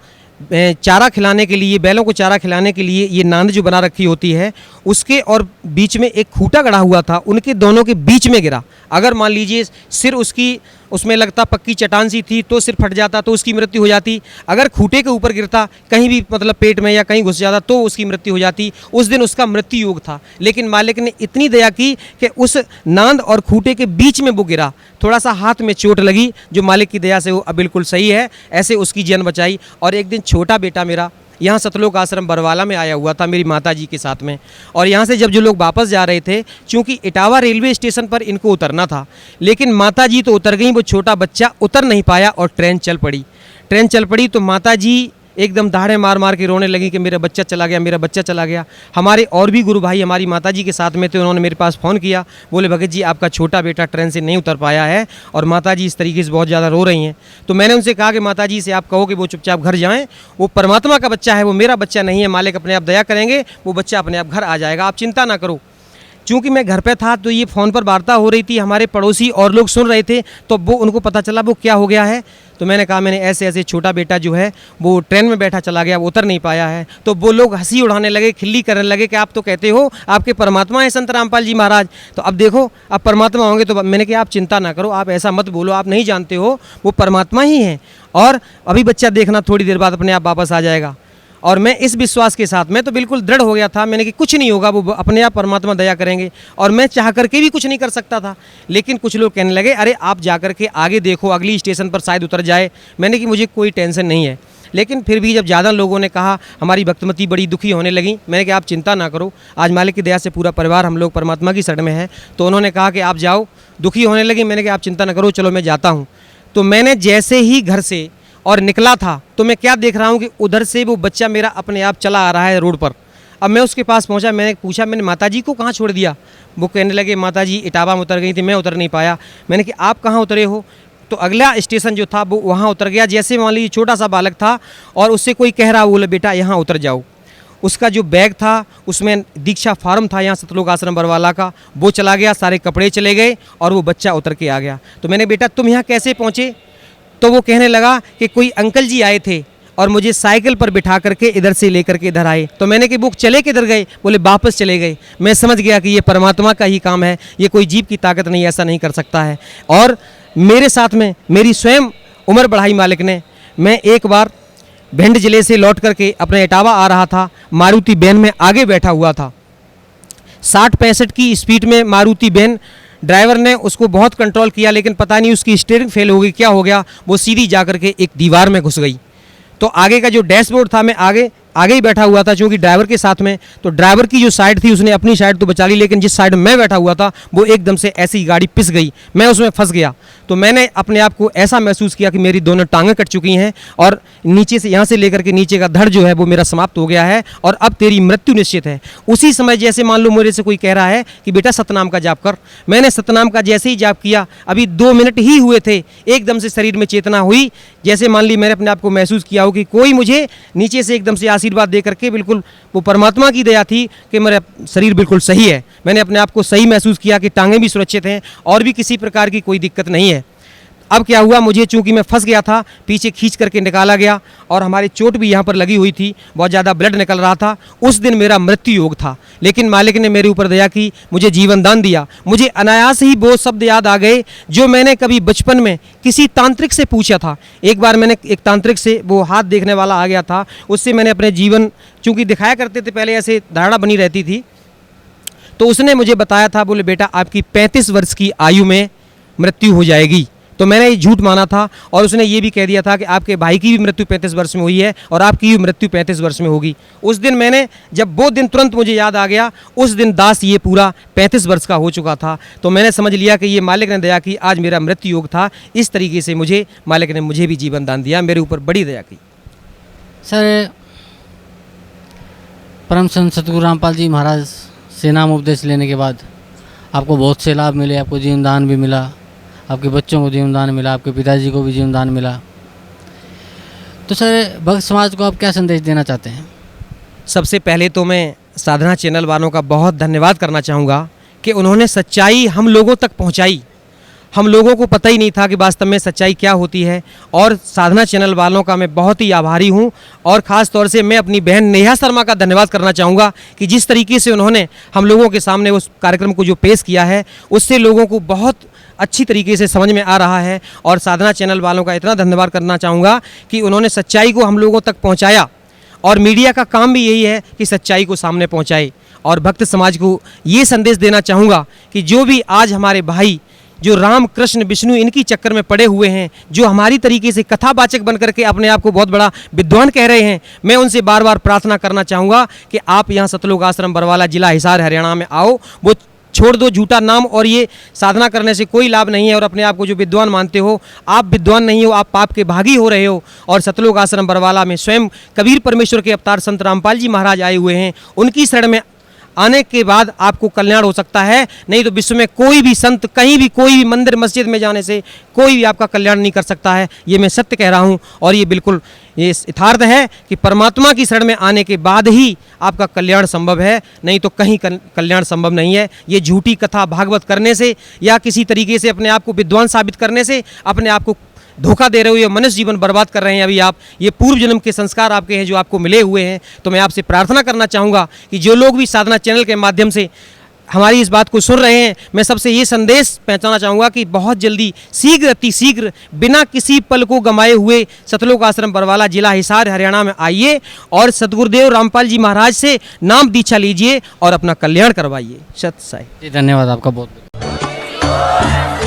S5: चारा खिलाने के लिए, बैलों को चारा खिलाने के लिए ये नांद जो बना रखी होती है उसके और बीच में एक खूंटा गड़ा हुआ था, उनके दोनों के बीच में गिरा। अगर मान लीजिए सिर उसकी उसमें लगता पक्की चट्टान सी थी तो सिर फट जाता तो उसकी मृत्यु हो जाती। अगर खूंटे के ऊपर गिरता कहीं भी मतलब पेट में या कहीं घुस जाता तो उसकी मृत्यु हो जाती। उस दिन उसका मृत्यु योग था, लेकिन मालिक ने इतनी दया की कि उस नांद और खूंटे के बीच में वो गिरा। थोड़ा सा हाथ में चोट लगी जो मालिक की दया से वो अब बिल्कुल सही है, ऐसे उसकी जान बचाई। और एक दिन छोटा बेटा मेरा यहाँ सतलोक आश्रम बरवाला में आया हुआ था मेरी माता जी के साथ में, और यहाँ से जब जो लोग वापस जा रहे थे, चूँकि इटावा रेलवे स्टेशन पर इनको उतरना था, लेकिन माता जी तो उतर गई, वो छोटा बच्चा उतर नहीं पाया और ट्रेन चल पड़ी। ट्रेन चल पड़ी तो माता जी एकदम दहाड़े मार मार के रोने लगी कि मेरा बच्चा चला गया, मेरा बच्चा चला गया। हमारे और भी गुरु भाई हमारी माता जी के साथ में थे, उन्होंने मेरे पास फ़ोन किया, बोले भगत जी आपका छोटा बेटा ट्रेन से नहीं उतर पाया है और माता जी इस तरीके से बहुत ज़्यादा रो रही हैं। तो मैंने उनसे कहा कि माता जी से आप कहो कि वो चुपचाप घर जाएँ, वो परमात्मा का बच्चा है, वो मेरा बच्चा नहीं है, मालिक अपने आप दया करेंगे, वो बच्चा अपने आप घर आ जाएगा, आप चिंता ना करो। चूँकि मैं घर पे था तो ये फ़ोन पर वार्ता हो रही थी, हमारे पड़ोसी और लोग सुन रहे थे, तो वो उनको पता चला वो क्या हो गया है। तो मैंने कहा मैंने ऐसे ऐसे छोटा बेटा जो है वो ट्रेन में बैठा चला गया, वो उतर नहीं पाया है। तो वो लोग हंसी उड़ाने लगे, खिल्ली करने लगे कि आप तो कहते हो आपके परमात्मा हैं संत रामपाल जी महाराज, तो अब देखो अब परमात्मा होंगे। तो मैंने कहा आप चिंता ना करो, आप ऐसा मत बोलो, आप नहीं जानते हो, वो परमात्मा ही हैं और अभी बच्चा देखना थोड़ी देर बाद अपने आप वापस आ जाएगा। और मैं इस विश्वास के साथ मैं तो बिल्कुल दृढ़ हो गया था, मैंने कि कुछ नहीं होगा, वो अपने आप परमात्मा दया करेंगे। और मैं चाह करके भी कुछ नहीं कर सकता था, लेकिन कुछ लोग कहने लगे अरे आप जा कर के आगे देखो, अगली स्टेशन पर शायद उतर जाए। मैंने कि मुझे कोई टेंशन नहीं है, लेकिन फिर भी जब ज़्यादा लोगों ने कहा, हमारी भक्तमती बड़ी दुखी होने लगी। मैंने कहा आप चिंता ना करो, आज मालिक की दया से पूरा परिवार हम लोग परमात्मा की शरण में है। तो उन्होंने कहा कि आप जाओ, दुखी होने लगी। मैंने कहा आप चिंता ना करो, चलो मैं जाता हूँ। तो मैंने जैसे ही घर से और निकला था तो मैं क्या देख रहा हूँ कि उधर से वो बच्चा मेरा अपने आप चला आ रहा है रोड पर। अब मैं उसके पास पहुँचा, मैंने पूछा मैंने माता जी को कहाँ छोड़ दिया। वो कहने लगे माता जी इटावा में उतर गई थी, मैं उतर नहीं पाया। मैंने कि आप कहाँ उतरे हो? तो अगला स्टेशन जो था वो वहाँ उतर गया। जैसे मान लीजिए छोटा सा बालक था और उससे कोई कह रहा, बोले बेटा यहाँ उतर जाओ। उसका जो बैग था उसमें दीक्षा फार्म था यहाँ सतलोक आश्रम बरवाला का, वो चला गया, सारे कपड़े चले गए और वो बच्चा उतर के आ गया। तो मैंने बेटा तुम यहाँ कैसे पहुँचे? तो वो कहने लगा कि कोई अंकल जी आए थे और मुझे साइकिल पर बिठा करके इधर से लेकर के इधर आए। तो मैंने कि वो चले किधर गए? बोले वापस चले गए। मैं समझ गया कि ये परमात्मा का ही काम है, ये कोई जीव की ताकत नहीं, ऐसा नहीं कर सकता है। और मेरे साथ में मेरी स्वयं उम्र बढ़ाई मालिक ने। मैं एक बार भिंड जिले से लौट करके अपने इटावा आ रहा था, मारुति वैन में आगे बैठा हुआ था, 60-65 की स्पीड में मारुति वैन। ड्राइवर ने उसको बहुत कंट्रोल किया, लेकिन पता नहीं उसकी स्टीयरिंग फेल हो गई, क्या हो गया, वो सीधी जा करके एक दीवार में घुस गई। तो आगे का जो डैशबोर्ड था, मैं आगे ही बैठा हुआ था क्योंकि ड्राइवर के साथ में, तो ड्राइवर की जो साइड थी उसने अपनी साइड तो बचा ली, लेकिन जिस साइड में बैठा हुआ था वो एकदम से ऐसी गाड़ी पिस गई, मैं उसमें फंस गया। तो मैंने अपने आप को ऐसा महसूस किया कि मेरी दोनों टांगें कट चुकी हैं और नीचे से यहाँ से लेकर के नीचे का धड़ जो है वो मेरा समाप्त हो गया है और अब तेरी मृत्यु निश्चित है। उसी समय जैसे मान लो मेरे से कोई कह रहा है कि बेटा सतनाम का जाप कर, मैंने सतनाम का जैसे ही जाप किया, अभी 2 मिनट ही हुए थे, एकदम से शरीर में चेतना हुई। जैसे मान ली मैंने अपने आप को महसूस किया हो कि कोई मुझे नीचे से एकदम से आशीर्वाद दे करके, बिल्कुल वो परमात्मा की दया थी कि मेरा शरीर बिल्कुल सही है। मैंने अपने आप को सही महसूस किया कि टांगें भी सुरक्षित हैं और भी किसी प्रकार की कोई दिक्कत नहीं है। अब क्या हुआ, मुझे चूंकि मैं फंस गया था, पीछे खींच करके निकाला गया और हमारी चोट भी यहाँ पर लगी हुई थी, बहुत ज़्यादा ब्लड निकल रहा था। उस दिन मेरा मृत्यु योग था, लेकिन मालिक ने मेरे ऊपर दया की, मुझे जीवन दान दिया। मुझे अनायास ही वो शब्द याद आ गए जो मैंने कभी बचपन में किसी तांत्रिक से पूछा था। एक बार मैंने एक तांत्रिक से, वो हाथ देखने वाला आ गया था, उससे मैंने अपने जीवन, चूंकि दिखाया करते थे पहले, ऐसे धारणा बनी रहती थी, तो उसने मुझे बताया था, बोले बेटा आपकी 35 वर्ष की आयु में मृत्यु हो जाएगी। तो मैंने ये झूठ माना था और उसने ये भी कह दिया था कि आपके भाई की भी मृत्यु 35 वर्ष में हुई है और आपकी भी मृत्यु 35 वर्ष में होगी। उस दिन मैंने, जब वो दिन तुरंत मुझे याद आ गया, उस दिन दास ये पूरा 35 वर्ष का हो चुका था। तो मैंने समझ लिया कि ये मालिक ने दया की, आज मेरा मृत्यु योग था। इस तरीके से मुझे मालिक ने मुझे भी जीवन दान दिया, मेरे ऊपर बड़ी दया की।
S4: सर, परम संत सतगुरु रामपाल जी महाराज से नाम उपदेश लेने के बाद आपको बहुत से लाभ मिले, आपको जीवन दान भी मिला, आपके बच्चों को जीवन दान मिला, आपके पिताजी को भी जीवन दान मिला। तो सर, भक्त समाज को आप क्या संदेश देना चाहते हैं?
S5: सबसे पहले तो मैं साधना चैनल वालों का बहुत धन्यवाद करना चाहूँगा कि उन्होंने सच्चाई हम लोगों तक पहुँचाई। हम लोगों को पता ही नहीं था कि वास्तव में सच्चाई क्या होती है, और साधना चैनल वालों का मैं बहुत ही आभारी हूं। और ख़ास तौर से मैं अपनी बहन नेहा शर्मा का धन्यवाद करना चाहूँगा कि जिस तरीके से उन्होंने हम लोगों के सामने उस कार्यक्रम को जो पेश किया है, उससे लोगों को बहुत अच्छी तरीके से समझ में आ रहा है। और साधना चैनल वालों का इतना धन्यवाद करना चाहूँगा कि उन्होंने सच्चाई को हम लोगों तक पहुँचाया, और मीडिया का काम भी यही है कि सच्चाई को सामने पहुँचाए। और भक्त समाज को ये संदेश देना चाहूँगा कि जो भी आज हमारे भाई जो राम कृष्ण विष्णु इनकी चक्कर में पड़े हुए हैं, जो हमारी तरीके से कथावाचक बन करके अपने आप को बहुत बड़ा विद्वान कह रहे हैं, मैं उनसे बार बार प्रार्थना करना चाहूँगा कि आप यहाँ सतलोक आश्रम बरवाला, जिला हिसार, हरियाणा में आओ। वो छोड़ दो झूठा नाम, और ये साधना करने से कोई लाभ नहीं है। और अपने आप को जो विद्वान मानते हो, आप विद्वान नहीं हो, आप पाप के भागी हो रहे हो। और सतलोक आश्रम बरवाला में स्वयं कबीर परमेश्वर के अवतार संत रामपाल जी महाराज आए हुए हैं। उनकी शरण में आने के बाद आपको कल्याण हो सकता है, नहीं तो विश्व में कोई भी संत, कहीं भी, कोई भी मंदिर मस्जिद में जाने से कोई भी आपका कल्याण नहीं कर सकता है। ये मैं सत्य कह रहा हूँ, और ये बिल्कुल ये यथार्थ है कि परमात्मा की शरण में आने के बाद ही आपका कल्याण संभव है, नहीं तो कहीं कल्याण संभव नहीं है। ये झूठी कथा भागवत करने से या किसी तरीके से अपने आप को विद्वान साबित करने से अपने आप को धोखा दे रहे हो, ये मनुष्य जीवन बर्बाद कर रहे हैं अभी आप। ये पूर्व जन्म के संस्कार आपके हैं जो आपको मिले हुए हैं। तो मैं आपसे प्रार्थना करना चाहूँगा कि जो लोग भी साधना चैनल के माध्यम से हमारी इस बात को सुन रहे हैं, मैं सबसे ये संदेश पहुंचाना चाहूँगा कि बहुत जल्दी, शीघ्र अति शीघ्र, बिना किसी पल को गंवाए हुए सतलोक आश्रम बरवाला, जिला हिसार, हरियाणा में आइए और सतगुरुदेव रामपाल जी महाराज से नाम दीक्षा लीजिए और अपना कल्याण करवाइए। सत साई।
S4: धन्यवाद आपका बहुत बहुत।